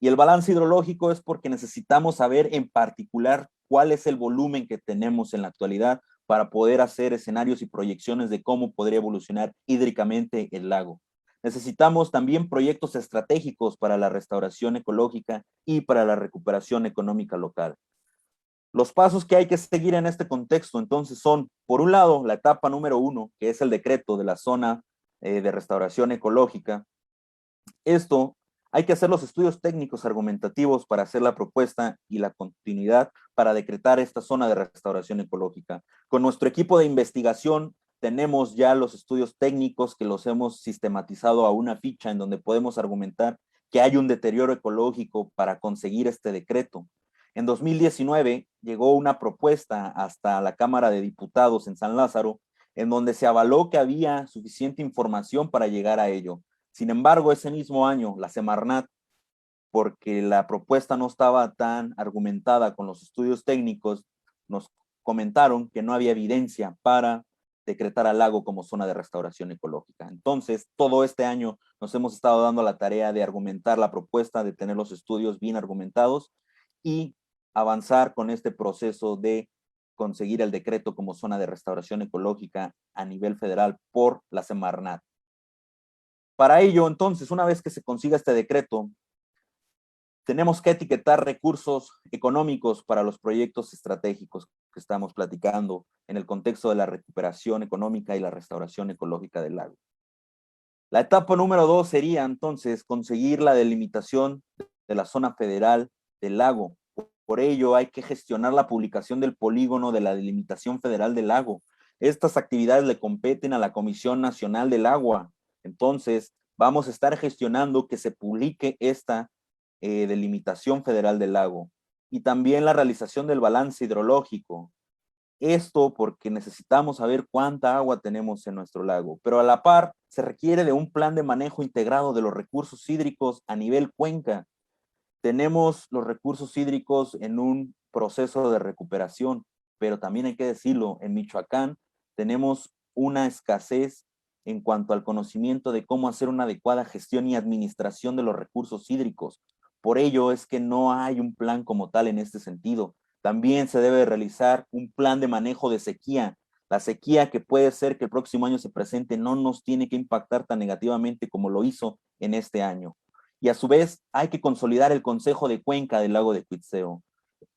Y el balance hidrológico es porque necesitamos saber en particular cuál es el volumen que tenemos en la actualidad para poder hacer escenarios y proyecciones de cómo podría evolucionar hídricamente el lago. Necesitamos también proyectos estratégicos para la restauración ecológica y para la recuperación económica local. Los pasos que hay que seguir en este contexto entonces son, por un lado, la etapa número 1, que es el decreto de la zona de restauración ecológica. Esto hay que hacer los estudios técnicos argumentativos para hacer la propuesta y la continuidad para decretar esta zona de restauración ecológica. Con nuestro equipo de investigación tenemos ya los estudios técnicos que los hemos sistematizado a una ficha en donde podemos argumentar que hay un deterioro ecológico para conseguir este decreto. En 2019 llegó una propuesta hasta la Cámara de Diputados en San Lázaro, en donde se avaló que había suficiente información para llegar a ello. Sin embargo, ese mismo año, la Semarnat, porque la propuesta no estaba tan argumentada con los estudios técnicos, nos comentaron que no había evidencia para decretar al lago como zona de restauración ecológica. Entonces, todo este año nos hemos estado dando la tarea de argumentar la propuesta, de tener los estudios bien argumentados y avanzar con este proceso de conseguir el decreto como zona de restauración ecológica a nivel federal por la Semarnat. Para ello, entonces, una vez que se consiga este decreto, tenemos que etiquetar recursos económicos para los proyectos estratégicos que estamos platicando en el contexto de la recuperación económica y la restauración ecológica del lago. La etapa número 2 sería entonces conseguir la delimitación de la zona federal del lago. Por ello hay que gestionar la publicación del polígono de la delimitación federal del lago. Estas actividades le competen a la Comisión Nacional del Agua. Entonces vamos a estar gestionando que se publique esta delimitación federal del lago y también la realización del balance hidrológico. Esto porque necesitamos saber cuánta agua tenemos en nuestro lago, pero a la par se requiere de un plan de manejo integrado de los recursos hídricos a nivel cuenca. Tenemos los recursos hídricos en un proceso de recuperación, pero también hay que decirlo, en Michoacán tenemos una escasez en cuanto al conocimiento de cómo hacer una adecuada gestión y administración de los recursos hídricos. Por ello es que no hay un plan como tal en este sentido. También se debe realizar un plan de manejo de sequía. La sequía que puede ser que el próximo año se presente no nos tiene que impactar tan negativamente como lo hizo en este año. Y a su vez hay que consolidar el Consejo de Cuenca del Lago de Quetzeo.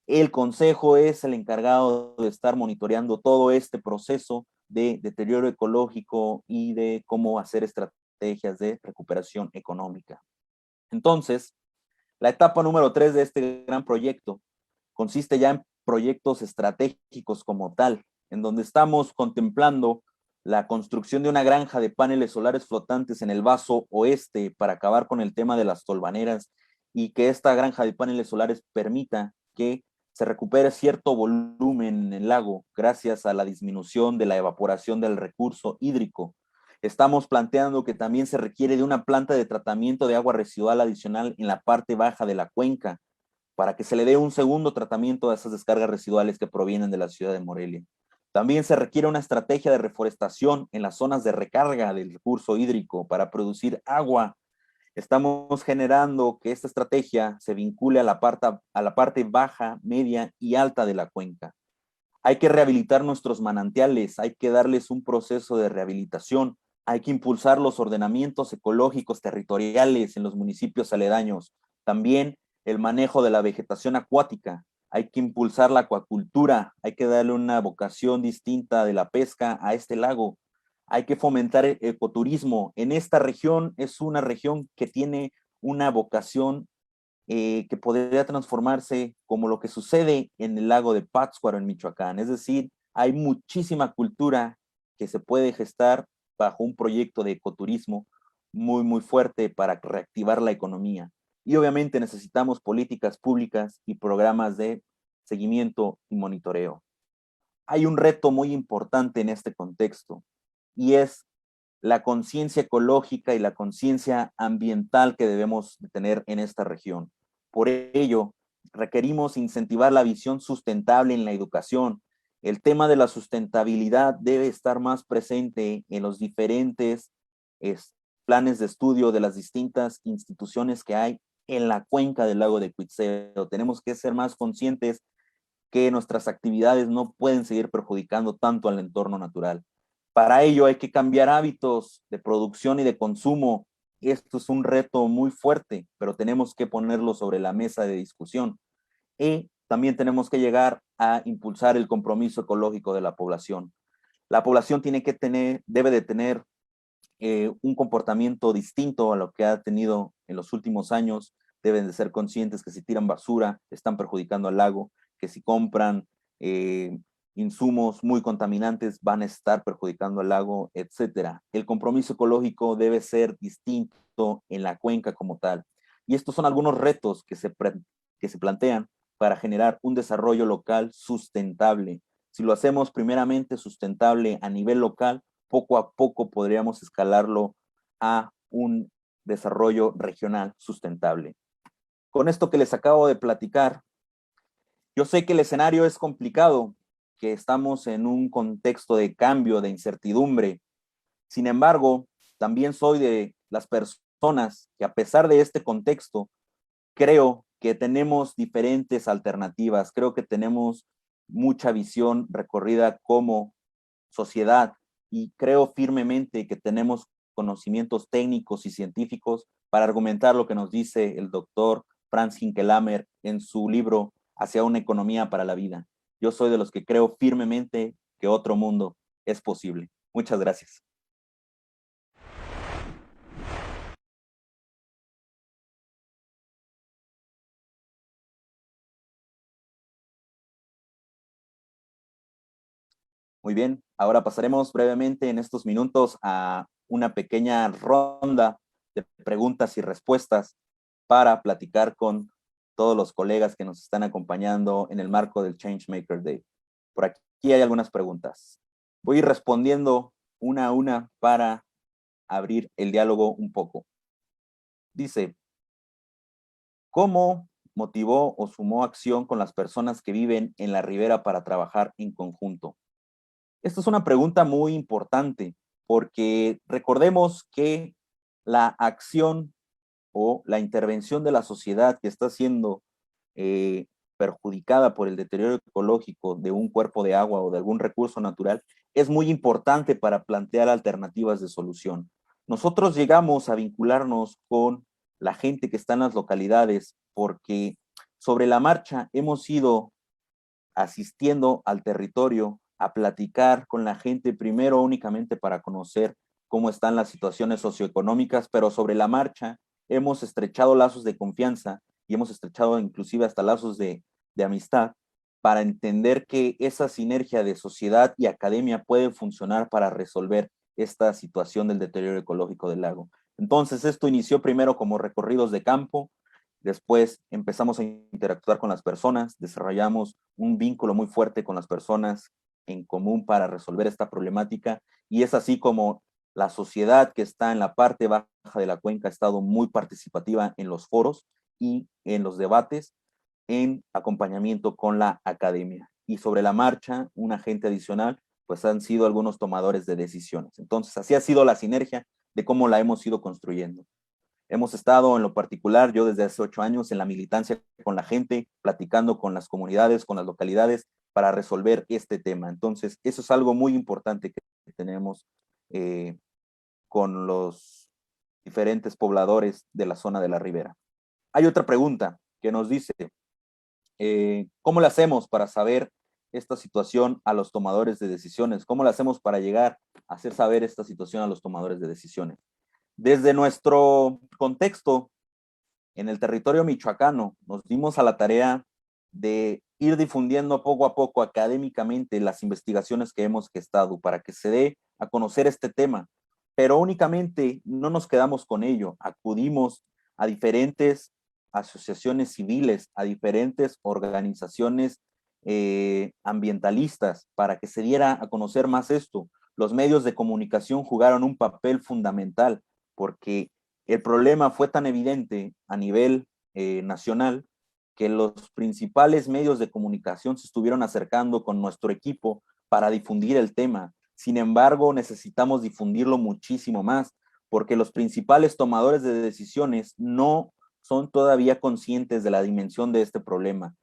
El Consejo es el encargado de estar monitoreando todo este proceso de deterioro ecológico y de cómo hacer estrategias de recuperación económica. Entonces, la etapa número 3 de este gran proyecto consiste ya en proyectos estratégicos como tal, en donde estamos contemplando la construcción de una granja de paneles solares flotantes en el vaso oeste para acabar con el tema de las tolvaneras y que esta granja de paneles solares permita que se recupere cierto volumen en el lago gracias a la disminución de la evaporación del recurso hídrico. Estamos planteando que también se requiere de una planta de tratamiento de agua residual adicional en la parte baja de la cuenca para que se le dé un segundo tratamiento a esas descargas residuales que provienen de la ciudad de Morelia. También se requiere una estrategia de reforestación en las zonas de recarga del recurso hídrico para producir agua. Estamos generando que esta estrategia se vincule a la parte baja, media y alta de la cuenca. Hay que rehabilitar nuestros manantiales, hay que darles un proceso de rehabilitación, hay que impulsar los ordenamientos ecológicos territoriales en los municipios aledaños. También el manejo de la vegetación acuática, hay que impulsar la acuacultura, hay que darle una vocación distinta de la pesca a este lago, hay que fomentar el ecoturismo. En esta región es una región que tiene una vocación que podría transformarse como lo que sucede en el lago de Pátzcuaro en Michoacán. Es decir, hay muchísima cultura que se puede gestar bajo un proyecto de ecoturismo muy fuerte para reactivar la economía. Y obviamente necesitamos políticas públicas y programas de seguimiento y monitoreo. Hay un reto muy importante en este contexto y es la conciencia ecológica y la conciencia ambiental que debemos tener en esta región. Por ello, requerimos incentivar la visión sustentable en la educación. El tema de la sustentabilidad debe estar más presente en los diferentes planes de estudio de las distintas instituciones que hay en la cuenca del lago de Cuitzeo. Tenemos que ser más conscientes que nuestras actividades no pueden seguir perjudicando tanto al entorno natural. Para ello hay que cambiar hábitos de producción y de consumo. Esto es un reto muy fuerte, pero tenemos que ponerlo sobre la mesa de discusión. Y también tenemos que llegar a impulsar el compromiso ecológico de la población. La población debe de tener un comportamiento distinto a lo que ha tenido en los últimos años. Deben de ser conscientes que si tiran basura están perjudicando al lago, que si compran insumos muy contaminantes van a estar perjudicando al lago, etcétera. El compromiso ecológico debe ser distinto en la cuenca como tal. Y estos son algunos retos que se plantean para generar un desarrollo local sustentable. Si lo hacemos primeramente sustentable a nivel local, poco a poco podríamos escalarlo a un desarrollo regional sustentable. Con esto que les acabo de platicar, yo sé que el escenario es complicado, que estamos en un contexto de cambio, de incertidumbre. Sin embargo, también soy de las personas que a pesar de este contexto, creo que tenemos diferentes alternativas, creo que tenemos mucha visión recorrida como sociedad y creo firmemente que tenemos conocimientos técnicos y científicos para argumentar lo que nos dice el doctor Franz Hinkelamer en su libro Hacia una economía para la vida. Yo soy de los que creo firmemente que otro mundo es posible. Muchas gracias. Muy bien, ahora pasaremos brevemente en estos minutos a una pequeña ronda de preguntas y respuestas para platicar con todos los colegas que nos están acompañando en el marco del Changemaker Day. Por aquí hay algunas preguntas. Voy a ir respondiendo una a una para abrir el diálogo un poco. Dice, ¿cómo motivó o sumó acción con las personas que viven en la ribera para trabajar en conjunto? Esta es una pregunta muy importante porque recordemos que la acción o la intervención de la sociedad que está siendo perjudicada por el deterioro ecológico de un cuerpo de agua o de algún recurso natural es muy importante para plantear alternativas de solución. Nosotros llegamos a vincularnos con la gente que está en las localidades porque sobre la marcha hemos ido asistiendo al territorio a platicar con la gente, primero únicamente para conocer cómo están las situaciones socioeconómicas, pero sobre la marcha hemos estrechado lazos de confianza y hemos estrechado inclusive hasta lazos de amistad para entender que esa sinergia de sociedad y academia puede funcionar para resolver esta situación del deterioro ecológico del lago. Entonces, esto inició primero como recorridos de campo, después empezamos a interactuar con las personas, desarrollamos un vínculo muy fuerte con las personas en común para resolver esta problemática y es así como la sociedad que está en la parte baja de la cuenca ha estado muy participativa en los foros y en los debates en acompañamiento con la academia. Y sobre la marcha, un agente adicional, pues han sido algunos tomadores de decisiones. Entonces, así ha sido la sinergia de cómo la hemos ido construyendo. Hemos estado en lo particular, yo desde hace 8 años, en la militancia con la gente, platicando con las comunidades, con las localidades, para resolver este tema. Entonces, eso es algo muy importante que tenemos con los diferentes pobladores de la zona de la ribera. Hay otra pregunta que nos dice, ¿cómo le hacemos para saber esta situación a los tomadores de decisiones? ¿Cómo le hacemos para llegar a hacer saber esta situación a los tomadores de decisiones? Desde nuestro contexto en el territorio michoacano, nos dimos a la tarea de ir difundiendo poco a poco académicamente las investigaciones que hemos gestado para que se dé a conocer este tema, pero únicamente no nos quedamos con ello, acudimos a diferentes asociaciones civiles, a diferentes organizaciones ambientalistas para que se diera a conocer más esto. Los medios de comunicación jugaron un papel fundamental porque el problema fue tan evidente a nivel nacional que los principales medios de comunicación se estuvieron acercando con nuestro equipo para difundir el tema. Sin embargo, necesitamos difundirlo muchísimo más porque los principales tomadores de decisiones no son todavía conscientes de la dimensión de este problema.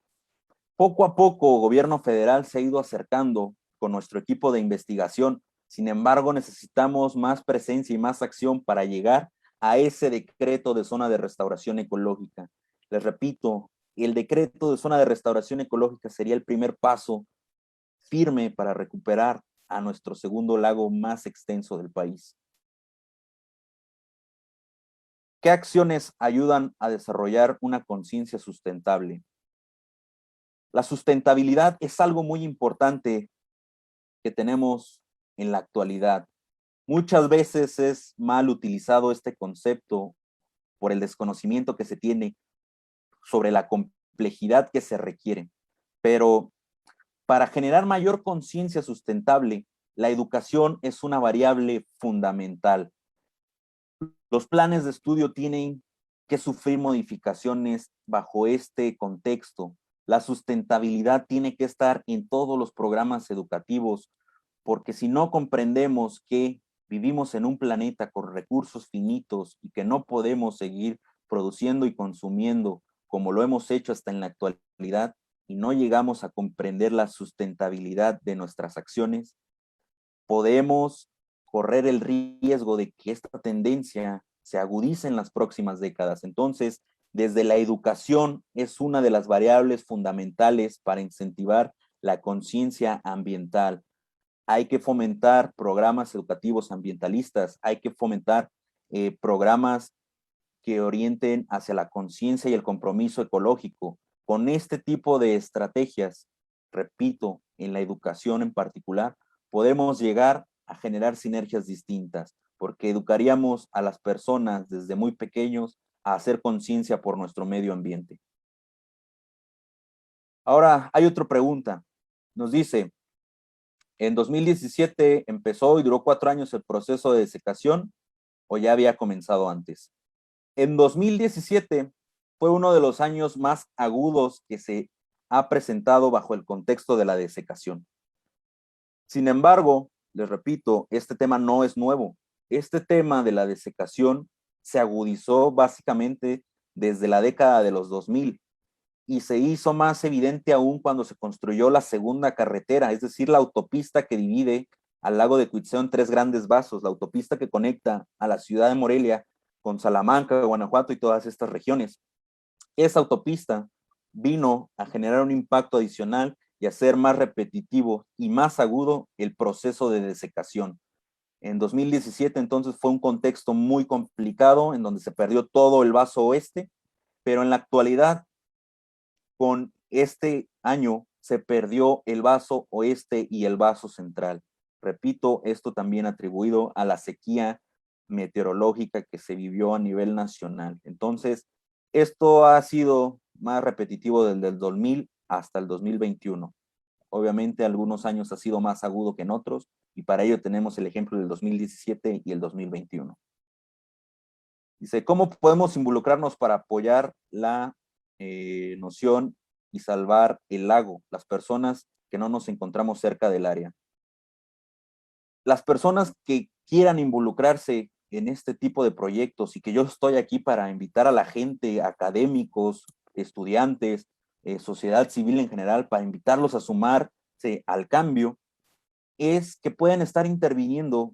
Poco a poco, el gobierno federal se ha ido acercando con nuestro equipo de investigación. Sin embargo, necesitamos más presencia y más acción para llegar a ese decreto de zona de restauración ecológica. Les repito, el decreto de zona de restauración ecológica sería el primer paso firme para recuperar a nuestro segundo lago más extenso del país. ¿Qué acciones ayudan a desarrollar una conciencia sustentable? La sustentabilidad es algo muy importante que tenemos en la actualidad. Muchas veces es mal utilizado este concepto por el desconocimiento que se tiene sobre la complejidad que se requiere. Pero para generar mayor conciencia sustentable, la educación es una variable fundamental. Los planes de estudio tienen que sufrir modificaciones bajo este contexto. La sustentabilidad tiene que estar en todos los programas educativos, porque si no comprendemos que vivimos en un planeta con recursos finitos y que no podemos seguir produciendo y consumiendo como lo hemos hecho hasta en la actualidad, y no llegamos a comprender la sustentabilidad de nuestras acciones, podemos correr el riesgo de que esta tendencia se agudice en las próximas décadas. Entonces, desde la educación es una de las variables fundamentales para incentivar la conciencia ambiental. Hay que fomentar programas educativos ambientalistas, hay que fomentar programas que orienten hacia la conciencia y el compromiso ecológico. Con este tipo de estrategias, repito, en la educación en particular, podemos llegar a generar sinergias distintas, porque educaríamos a las personas desde muy pequeños a hacer conciencia por nuestro medio ambiente. Ahora, hay otra pregunta. Nos dice, en 2017 empezó y duró 4 años el proceso de desecación, ¿o ya había comenzado antes? En 2017 fue uno de los años más agudos que se ha presentado bajo el contexto de la desecación. Sin embargo, les repito, este tema no es nuevo. Este tema de la desecación se agudizó básicamente desde la década de los 2000 y se hizo más evidente aún cuando se construyó la segunda carretera, es decir, la autopista que divide al lago de Cuitzeo en 3 grandes vasos, la autopista que conecta a la ciudad de Morelia con Salamanca, Guanajuato y todas estas regiones. Esa autopista vino a generar un impacto adicional y hacer más repetitivo y más agudo el proceso de desecación. En 2017 entonces fue un contexto muy complicado en donde se perdió todo el vaso oeste, pero en la actualidad con este año se perdió el vaso oeste y el vaso central. Repito, esto también atribuido a la sequía meteorológica que se vivió a nivel nacional. Entonces, esto ha sido más repetitivo desde el 2000 hasta el 2021. Obviamente, algunos años ha sido más agudo que en otros, y para ello tenemos el ejemplo del 2017 y el 2021. Dice, ¿cómo podemos involucrarnos para apoyar la noción y salvar el lago, las personas que no nos encontramos cerca del área? Las personas que quieran involucrarse en este tipo de proyectos, y que yo estoy aquí para invitar a la gente, académicos, estudiantes, sociedad civil en general, para invitarlos a sumarse al cambio, es que pueden estar interviniendo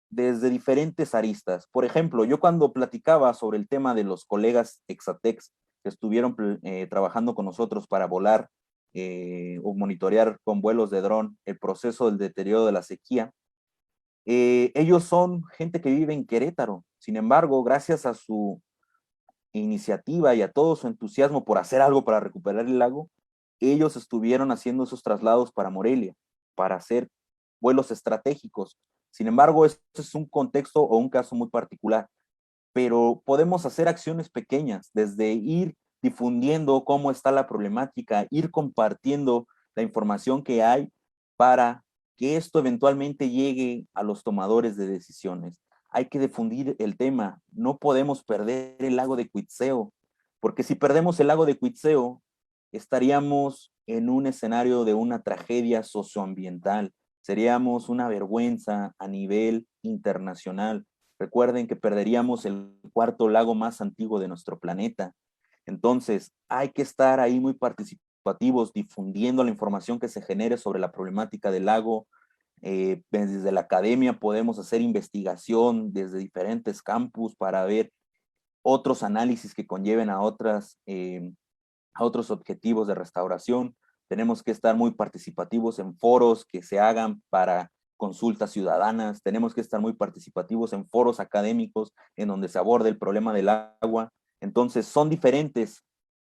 desde diferentes aristas. Por ejemplo, yo cuando platicaba sobre el tema de los colegas Exatex que estuvieron trabajando con nosotros para volar o monitorear con vuelos de dron el proceso del deterioro de la sequía, ellos son gente que vive en Querétaro. Sin embargo, gracias a su iniciativa y a todo su entusiasmo por hacer algo para recuperar el lago, ellos estuvieron haciendo esos traslados para Morelia, para hacer vuelos estratégicos. Sin embargo, esto es un contexto o un caso muy particular, pero podemos hacer acciones pequeñas, desde ir difundiendo cómo está la problemática, ir compartiendo la información que hay para que esto eventualmente llegue a los tomadores de decisiones. Hay que difundir el tema. No podemos perder el lago de Cuitzeo, porque si perdemos el lago de Cuitzeo, estaríamos en un escenario de una tragedia socioambiental. Seríamos una vergüenza a nivel internacional. Recuerden que perderíamos el cuarto lago más antiguo de nuestro planeta. Entonces, hay que estar ahí muy participativos, difundiendo la información que se genere sobre la problemática del lago. Desde la academia podemos hacer investigación desde diferentes campus para ver otros análisis que conlleven a otros objetivos de restauración. Tenemos que estar muy participativos en foros que se hagan para consultas ciudadanas. Tenemos que estar muy participativos en foros académicos en donde se aborde el problema del agua. Entonces, son diferentes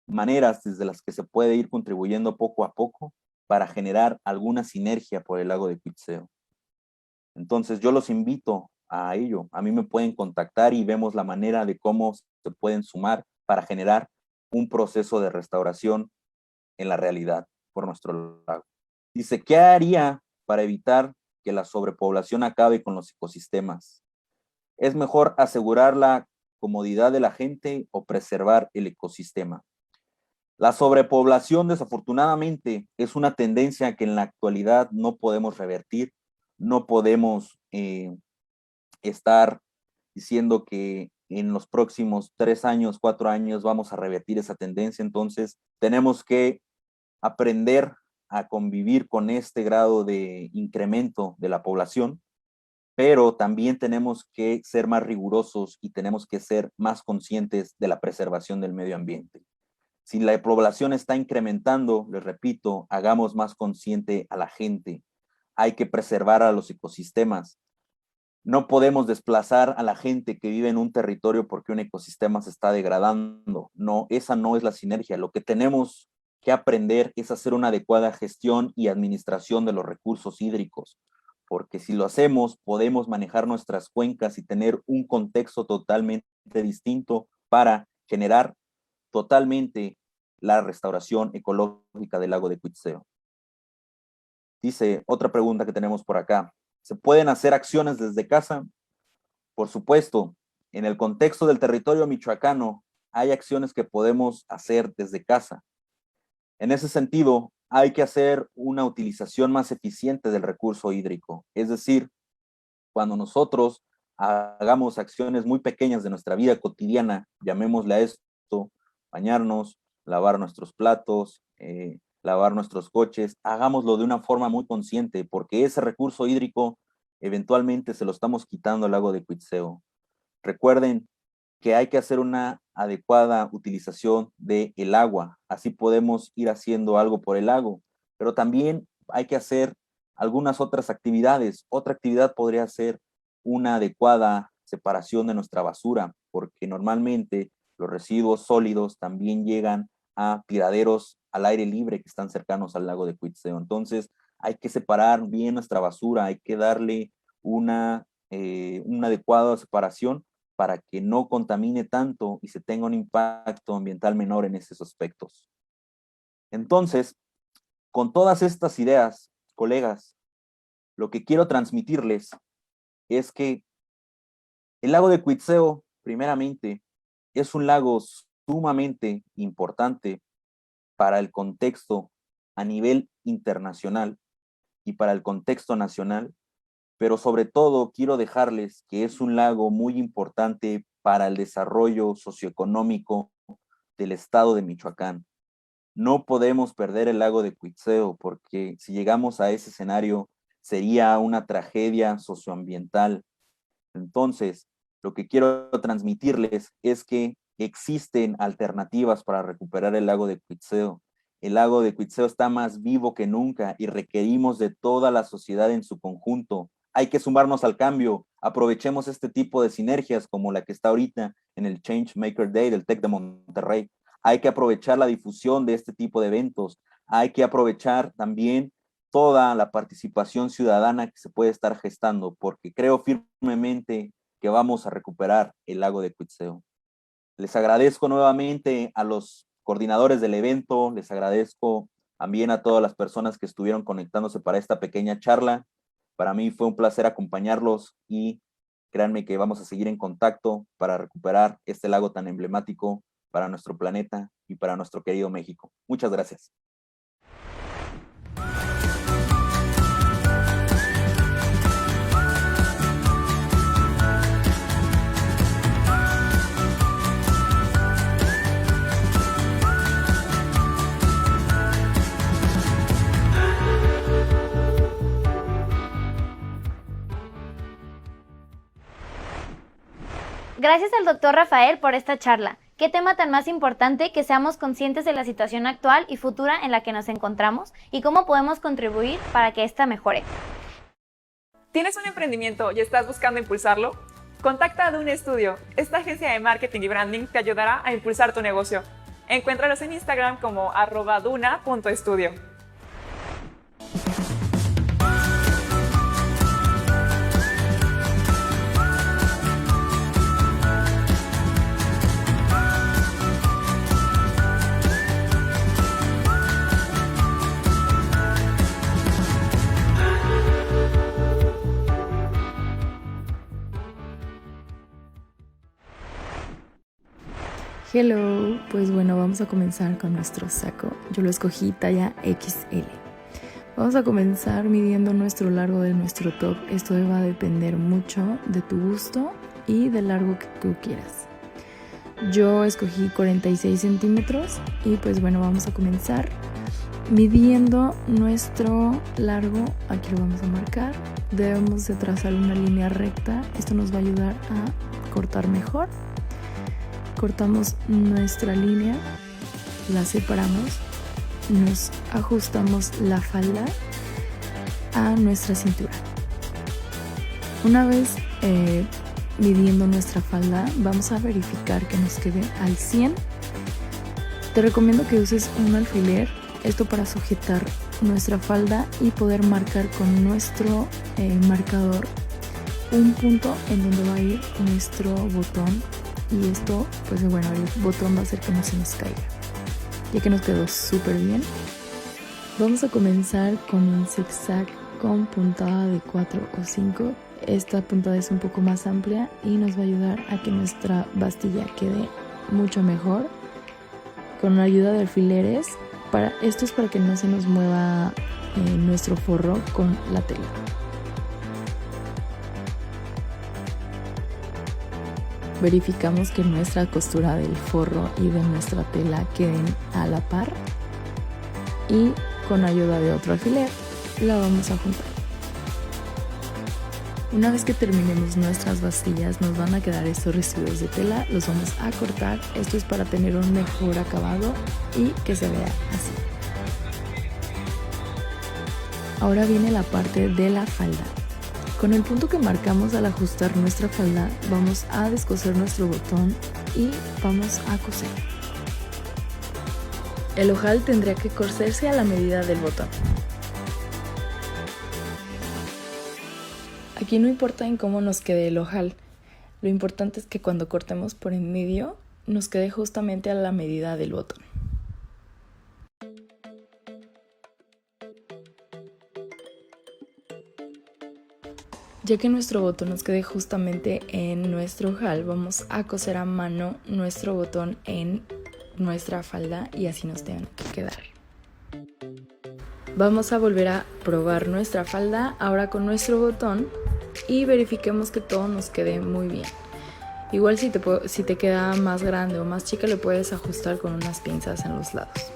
maneras desde las que se puede ir contribuyendo poco a poco para generar alguna sinergia por el lago de Cuitzeo. Entonces, yo los invito a ello. A mí me pueden contactar y vemos la manera de cómo se pueden sumar para generar un proceso de restauración en la realidad por nuestro lago. Dice, ¿qué haría para evitar que la sobrepoblación acabe con los ecosistemas? ¿Es mejor asegurar la comodidad de la gente o preservar el ecosistema? La sobrepoblación, desafortunadamente, es una tendencia que en la actualidad no podemos revertir. No podemos estar diciendo que en los próximos 3 años, 4 años vamos a revertir esa tendencia. Entonces, tenemos que aprender a convivir con este grado de incremento de la población, pero también tenemos que ser más rigurosos y tenemos que ser más conscientes de la preservación del medio ambiente. Si la población está incrementando, les repito, hagamos más consciente a la gente. Hay que preservar a los ecosistemas. No podemos desplazar a la gente que vive en un territorio porque un ecosistema se está degradando. No, esa no es la sinergia. Lo que tenemos que aprender es hacer una adecuada gestión y administración de los recursos hídricos, porque si lo hacemos, podemos manejar nuestras cuencas y tener un contexto totalmente distinto para generar totalmente la restauración ecológica del lago de Cuitzeo. Dice, otra pregunta que tenemos por acá. ¿Se pueden hacer acciones desde casa? Por supuesto, en el contexto del territorio michoacano, hay acciones que podemos hacer desde casa. En ese sentido, hay que hacer una utilización más eficiente del recurso hídrico. Es decir, cuando nosotros hagamos acciones muy pequeñas de nuestra vida cotidiana, llamémosle a esto, bañarnos, lavar nuestros platos, lavar nuestros coches, hagámoslo de una forma muy consciente, porque ese recurso hídrico eventualmente se lo estamos quitando al lago de Cuitzeo. Recuerden que hay que hacer una adecuada utilización del agua, así podemos ir haciendo algo por el lago, pero también hay que hacer algunas otras actividades. Otra actividad podría ser una adecuada separación de nuestra basura, porque normalmente los residuos sólidos también llegan a tiraderos al aire libre que están cercanos al lago de Cuitzeo. Entonces, hay que separar bien nuestra basura, hay que darle una adecuada separación para que no contamine tanto y se tenga un impacto ambiental menor en esos aspectos. Entonces, con todas estas ideas, colegas, lo que quiero transmitirles es que el lago de Cuitzeo, primeramente, es un lago sumamente importante para el contexto a nivel internacional y para el contexto nacional, pero sobre todo quiero dejarles que es un lago muy importante para el desarrollo socioeconómico del estado de Michoacán. No podemos perder el lago de Cuitzeo porque si llegamos a ese escenario sería una tragedia socioambiental. Entonces, lo que quiero transmitirles es que existen alternativas para recuperar el lago de Cuitzeo. El lago de Cuitzeo está más vivo que nunca y requerimos de toda la sociedad en su conjunto. Hay que sumarnos al cambio. Aprovechemos este tipo de sinergias como la que está ahorita en el Change Maker Day del TEC de Monterrey. Hay que aprovechar la difusión de este tipo de eventos. Hay que aprovechar también toda la participación ciudadana que se puede estar gestando, porque creo firmemente que vamos a recuperar el lago de Cuitzeo. Les agradezco nuevamente a los coordinadores del evento, les agradezco también a todas las personas que estuvieron conectándose para esta pequeña charla. Para mí fue un placer acompañarlos y créanme que vamos a seguir en contacto para recuperar este lago tan emblemático para nuestro planeta y para nuestro querido México. Muchas gracias. Gracias al doctor Rafael por esta charla. ¿Qué tema tan más importante que seamos conscientes de la situación actual y futura en la que nos encontramos y cómo podemos contribuir para que ésta mejore? ¿Tienes un emprendimiento y estás buscando impulsarlo? Contacta a Duna Studio. Esta agencia de marketing y branding te ayudará a impulsar tu negocio. Encuéntralos en Instagram como @duna.studio. Hello, pues bueno, vamos a comenzar con nuestro saco. Yo lo escogí talla XL. Vamos a comenzar midiendo nuestro largo de nuestro top. Esto va a depender mucho de tu gusto y del largo que tú quieras. Yo escogí 46 centímetros y pues bueno, vamos a comenzar midiendo nuestro largo. Aquí lo vamos a marcar. Debemos de trazar una línea recta. Esto nos va a ayudar a cortar mejor. Cortamos nuestra línea, la separamos, nos ajustamos la falda a nuestra cintura. Una vez midiendo nuestra falda, vamos a verificar que nos quede al 100. Te recomiendo que uses un alfiler, esto para sujetar nuestra falda y poder marcar con nuestro marcador un punto en donde va a ir nuestro botón. Y esto, pues bueno, el botón va a hacer que no se nos caiga. Ya que nos quedó súper bien, vamos a comenzar con un zigzag con puntada de 4 o 5. Esta puntada es un poco más amplia y nos va a ayudar a que nuestra bastilla quede mucho mejor. Con la ayuda de alfileres, esto es para que no se nos mueva nuestro forro con la tela. Verificamos que nuestra costura del forro y de nuestra tela queden a la par y con ayuda de otro alfiler la vamos a juntar. Una vez que terminemos nuestras bastillas nos van a quedar estos residuos de tela, los vamos a cortar. Esto es para tener un mejor acabado y que se vea así. Ahora viene la parte de la falda. Con el punto que marcamos al ajustar nuestra falda, vamos a descoser nuestro botón y vamos a coser. El ojal tendría que coserse a la medida del botón. Aquí no importa en cómo nos quede el ojal, lo importante es que cuando cortemos por en medio nos quede justamente a la medida del botón. Ya que nuestro botón nos quede justamente en nuestro ojal, vamos a coser a mano nuestro botón en nuestra falda y así nos tiene que quedar. Vamos a volver a probar nuestra falda ahora con nuestro botón y verifiquemos que todo nos quede muy bien. Igual si te queda más grande o más chica, le puedes ajustar con unas pinzas en los lados.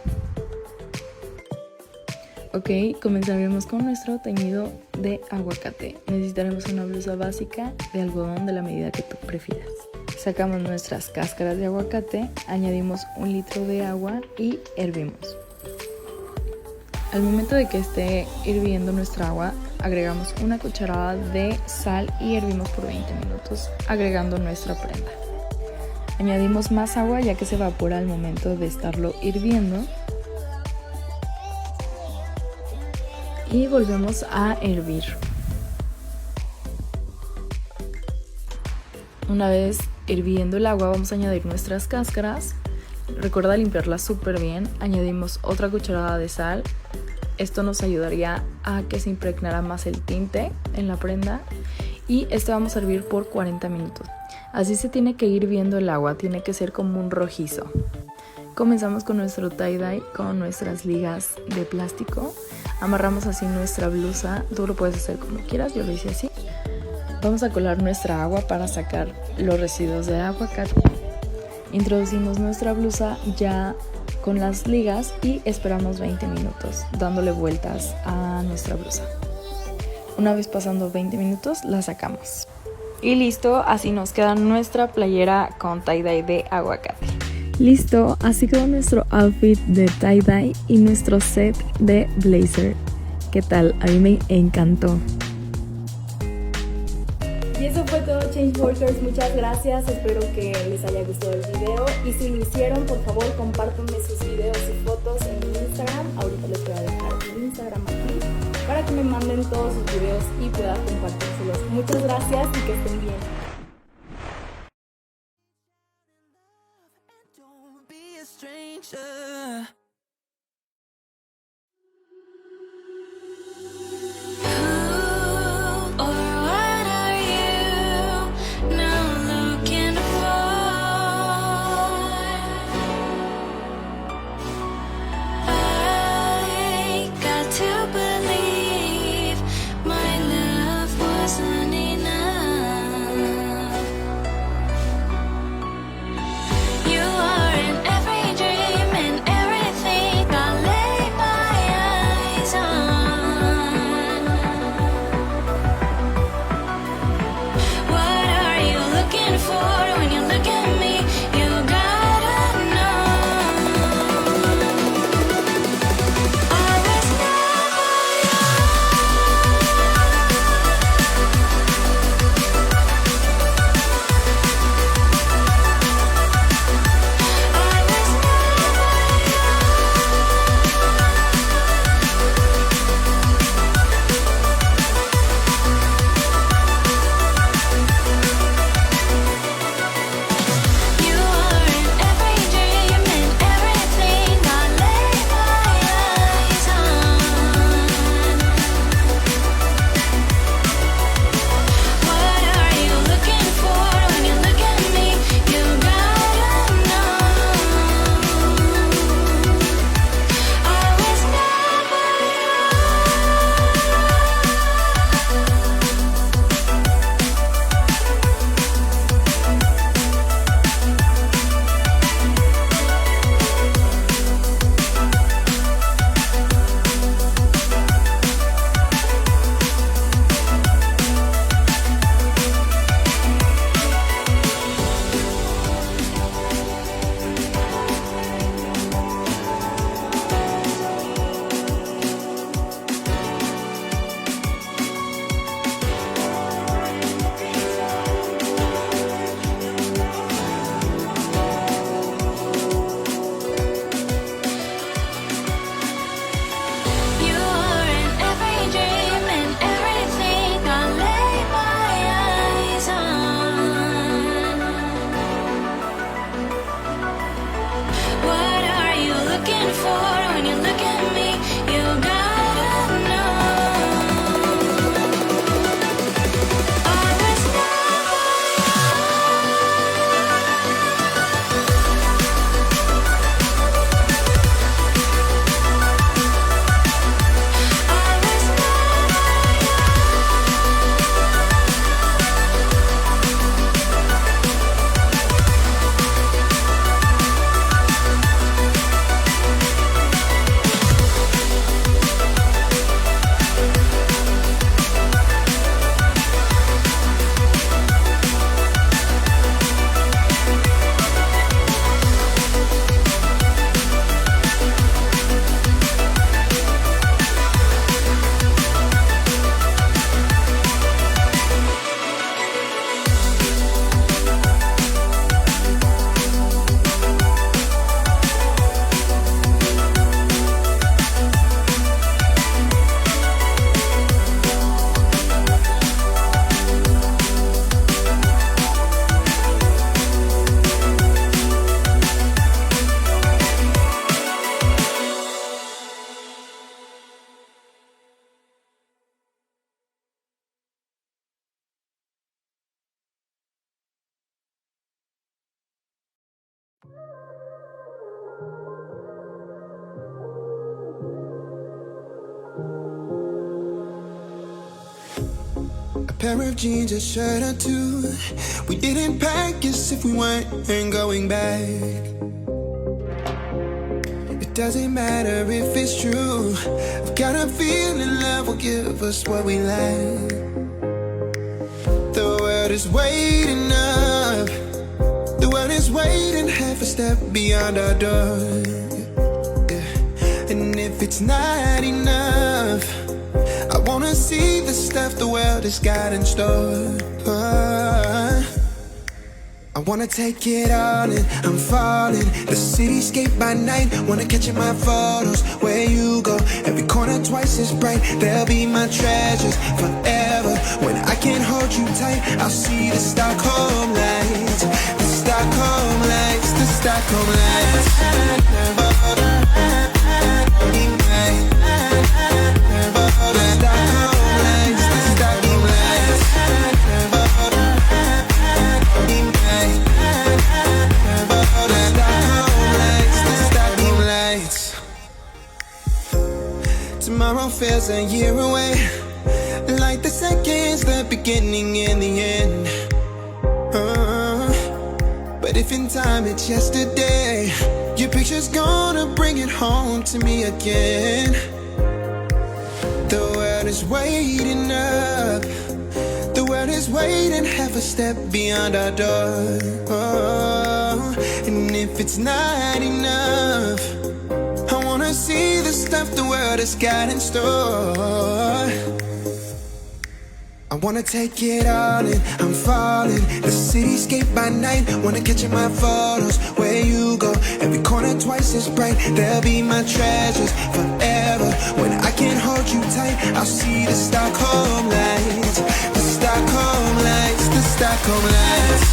Ok, comenzaremos con nuestro teñido de aguacate. Necesitaremos una blusa básica de algodón de la medida que tú prefieras. Sacamos nuestras cáscaras de aguacate, añadimos 1 litro de agua y hervimos. Al momento de que esté hirviendo nuestra agua, agregamos 1 cucharada de sal y hervimos por 20 minutos, agregando nuestra prenda. Añadimos más agua ya que se evapora al momento de estarlo hirviendo. Y volvemos a hervir. Una vez hirviendo el agua, vamos a añadir nuestras cáscaras, Recuerda limpiarla súper bien. Añadimos otra cucharada de sal. Esto nos ayudaría a que se impregnara más el tinte en la prenda. Y vamos a hervir por 40 minutos. Así se tiene que ir viendo el agua, tiene que ser como un rojizo. Comenzamos con nuestro tie-dye con nuestras ligas de plástico. Amarramos así nuestra blusa. Tú lo puedes hacer como quieras, yo lo hice así. Vamos a colar nuestra agua para sacar los residuos de aguacate. Introducimos nuestra blusa ya con las ligas y esperamos 20 minutos dándole vueltas a nuestra blusa. Una vez pasando 20 minutos la sacamos. Y listo, así nos queda nuestra playera con tie-dye de aguacate. Listo, así quedó nuestro outfit de tie-dye y nuestro set de blazer. ¿Qué tal? A mí me encantó. Y eso fue todo, Changeworkers. Muchas gracias. Espero que les haya gustado el video. Y si lo hicieron, por favor, compártanme sus videos y fotos en mi Instagram. Ahorita les voy a dejar mi Instagram aquí para que me manden todos sus videos y pueda compartírselos. Muchas gracias y que estén bien. To believe my love wasn't enough. A pair of jeans, a shirt or two. We didn't pack as if we weren't going back. It doesn't matter if it's true. I've got a feeling love will give us what we lack. The world is waiting up. The world is waiting half a step beyond our door. Yeah. And if it's not enough, I wanna see the stuff the world has got in store. I wanna take it all in, I'm falling. The cityscape by night, wanna catch in my photos. Where you go, every corner twice as bright. They'll be my treasures forever. When I can't hold you tight, I'll see the Stockholm lights. The Stockholm lights, the Stockholm lights. Tomorrow feels a year away, like the seconds, the beginning and the end. But if in time it's yesterday, your picture's gonna bring it home to me again. The world is waiting up. The world is waiting half a step beyond our door. And if it's not enough, I wanna see the stuff the world has got in store. I wanna take it all in, I'm falling. The cityscape by night, wanna catch in my photos. Where you go, every corner twice as bright. They'll be my treasures forever. When I can't hold you tight, I'll see the Stockholm lights. The Stockholm lights, the Stockholm lights.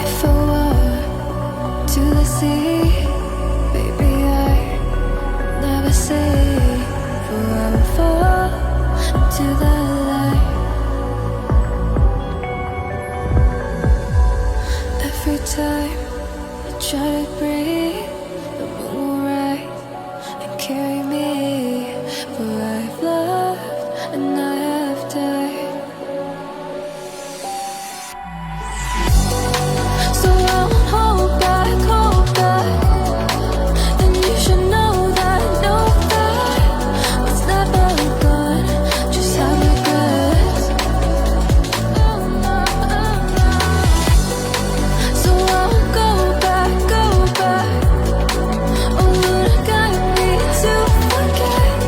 If I walk to the sea, baby, I never say. For I will fall into the light. Every time I try to breathe, the moon will rise and carry me. For I've loved and I have died. So I won't hold back, and you should know that what's never gone, just have regrets. So I won't go back, oh Lord, I gotta be to forget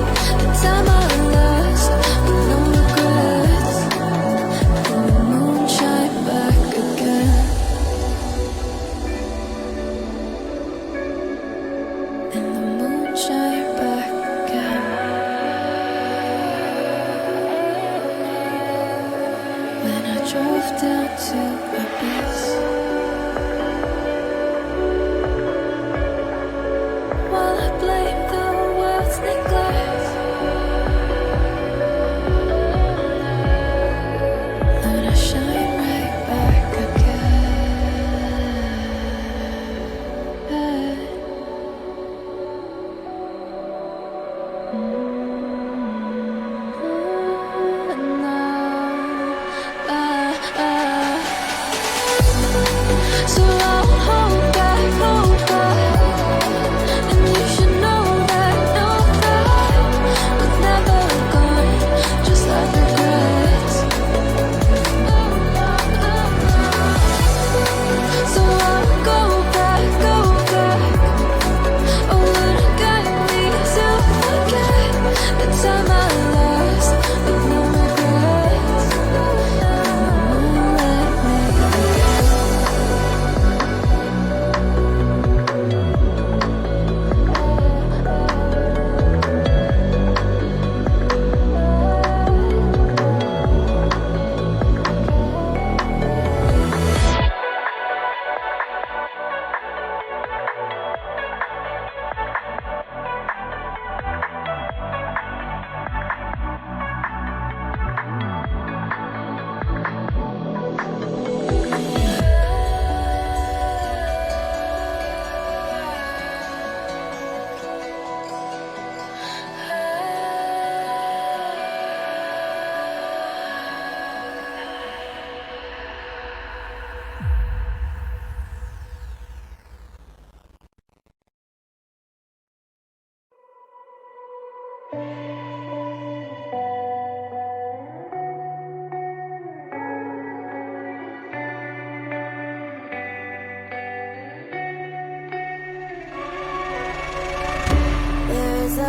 the time I lost with no regrets. And the moon shine back again. And the moon shine back again. When I drove down to my base, while I blame the world's neglect, then I shine right back again. No,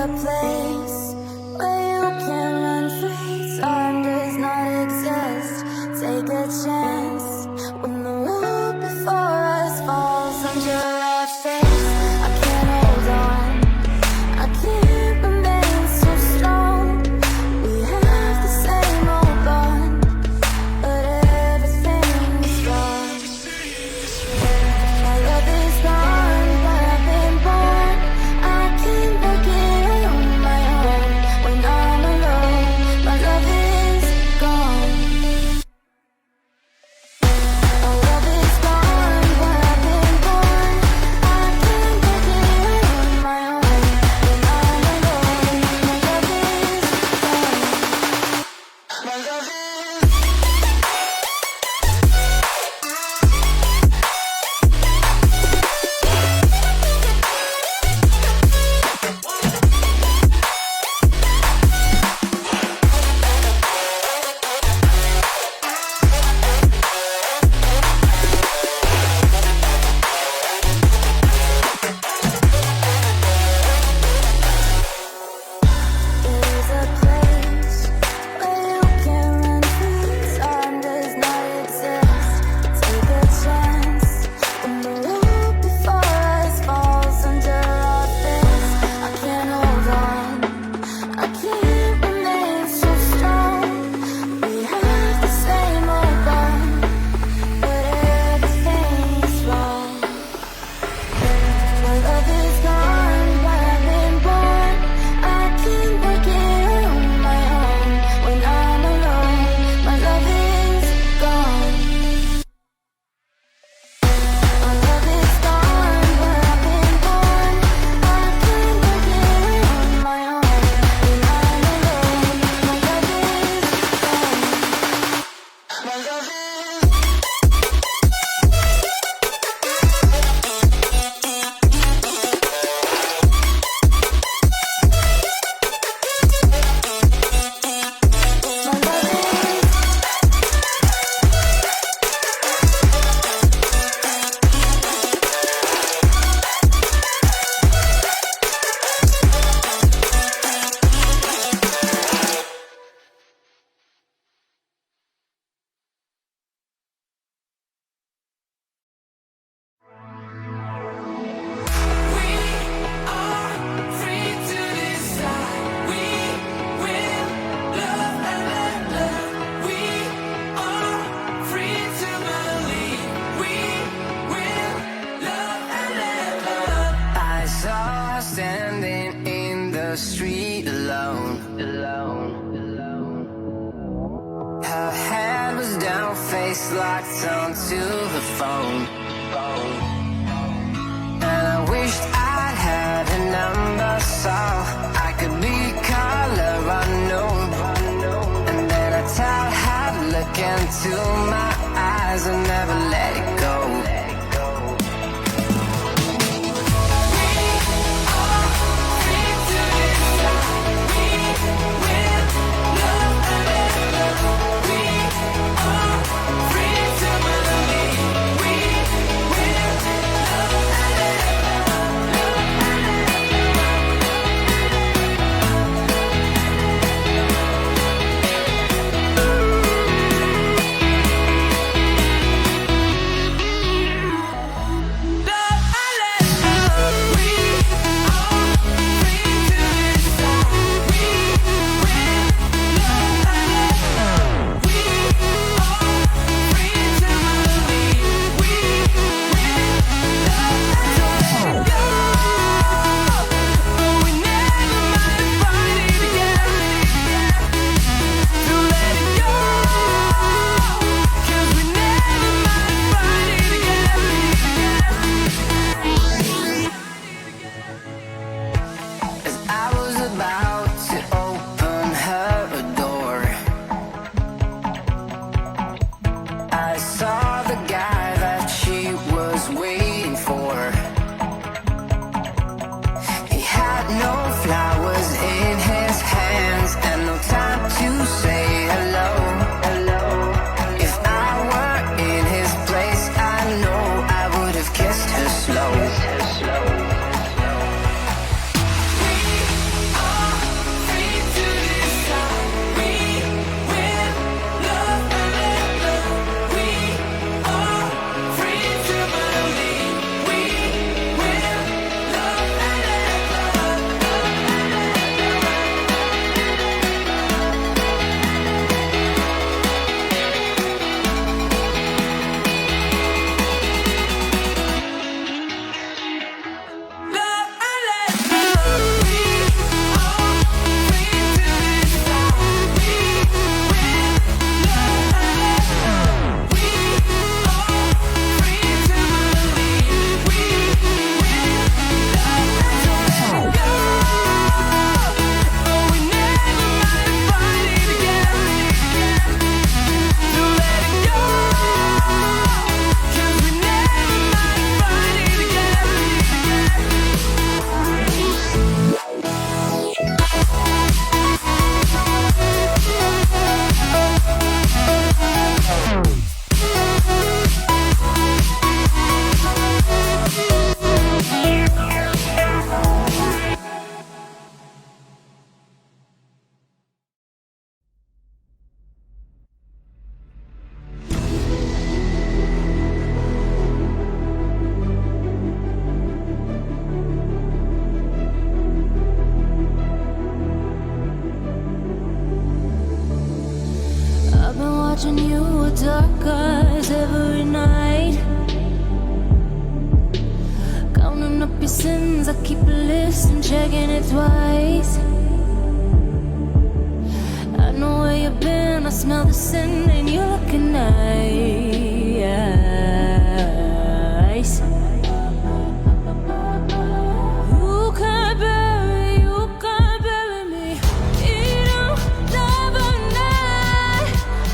a place where you can run free. Time does not exist. Take a chance when the road before us falls under our face. I can't hold on. I can't remain so strong. We have the same old bond, but everything is wrong. My love is gone, but I've been born. I can work it on my own. When I'm alone, my love is gone. My love is gone, but I've been born. I can work it on my own. When I'm alone, my love is gone. My love is There's a place where you can run free. Time does not exist. Take a chance when the road before us falls under our face. I can't hold on. I can't remain so strong. We have the same old bond, but everything's wrong. My love is gone, but I've been born. I can work it on my own. When I'm alone, my love is gone. My love is gone, but I've been born. I can work it on my own. When I'm alone, my love is gone. My love is My love is I saw her standing in the street alone. Her head was down, face locked onto her phone. And I wished I'd had a number so I could be color unknown. And then I tell her to look into my eyes and never let it go. keep a list and checking it twice. I know where you've been, I smell the sin, and you're looking nice. You can't bury me. You don't love or not.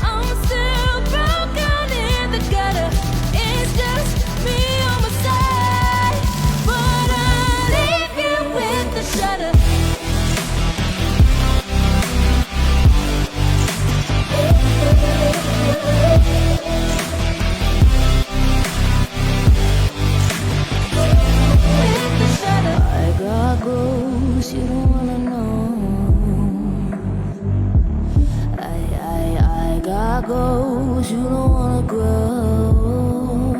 I'm still broken in the gutter. It's just me on my side, but I'll leave you with the shudder. I got goals you don't wanna know. I got goals you don't wanna grow.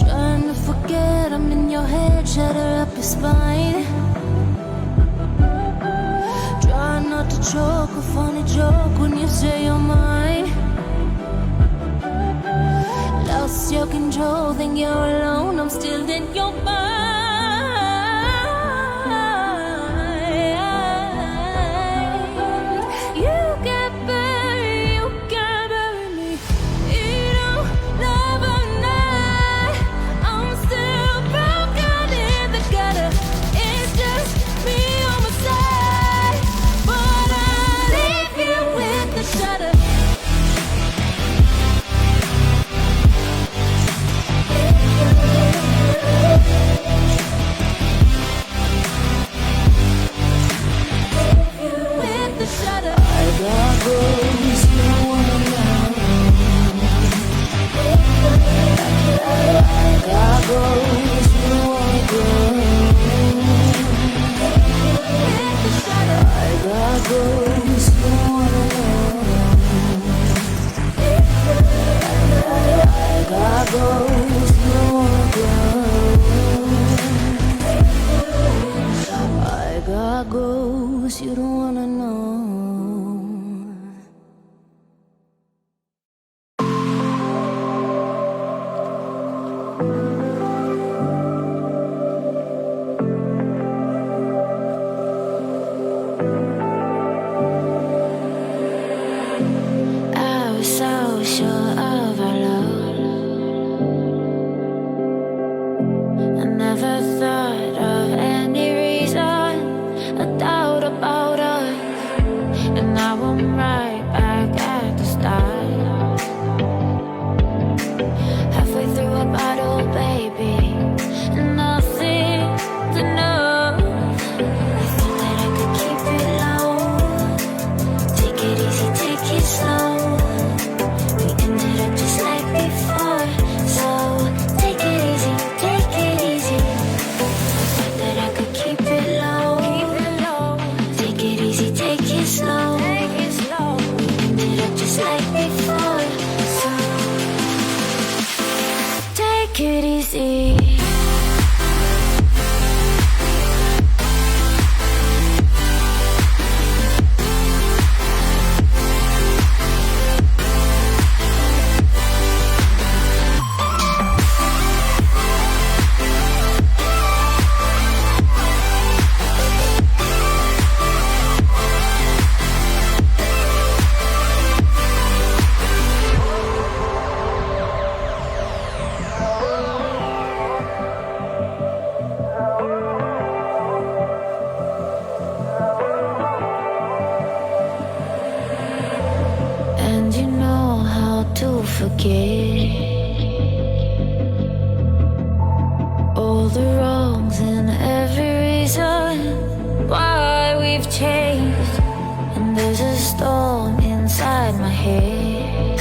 Trying to forget I'm in your head, shatter up your spine. Try not to choke, a funny joke when you say you're mine. Lost your control, think you're alone, I'm still in your mind. You can't bury me. You don't love or not. I'm still broken in the gutter. It's just me on my side, but I'll leave you with the shudder. With the shudder. I got goals you don't wanna know. I got goals you don't wanna grow. With the shudder. I got goals you don't wanna know. I got goals you don't wanna grow. I got goals you don't wanna know. I was so sure of our love. I never thought of any reason, a doubt about us, and now I'm right back at the start. Halfway through a bottle, baby, and nothing to know. I thought that I could keep it low, take it easy, take it slow. We ended up just like before, so take it easy, take it easy. I thought that I could keep it low, take it easy, take it slow. We ended up just like before, so take it easy. And you know how to forget all the wrongs and every reason why we've changed. And there's a storm inside my head,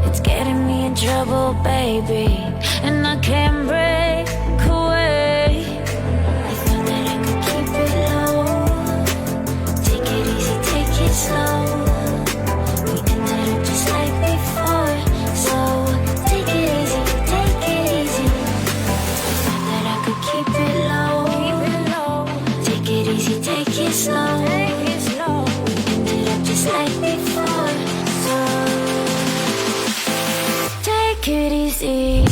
it's getting me in trouble, baby, and I can't break away. I thought that I could keep it low, take it easy, take it slow. We ended up just like before, so take it easy, take it easy. I thought that I could keep it low, take it easy, take it slow. We ended up just like before, so take it easy.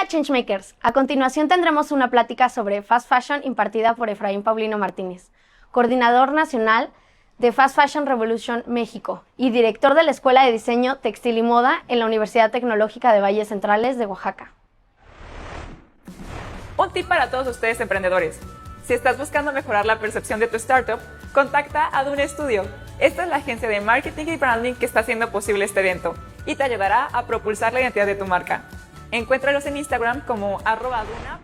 Changemakers, a continuación tendremos una plática sobre Fast Fashion impartida por Efraín Paulino Martínez, coordinador nacional de Fast Fashion Revolution México y director de la Escuela de Diseño Textil y Moda en la Universidad Tecnológica de Valles Centrales de Oaxaca. Un tip para todos ustedes emprendedores. Si estás buscando mejorar la percepción de tu startup, contacta a Dune Studio. Esta es la agencia de marketing y branding que está haciendo posible este evento y te ayudará a propulsar la identidad de tu marca. Encuéntralos en Instagram como @duna.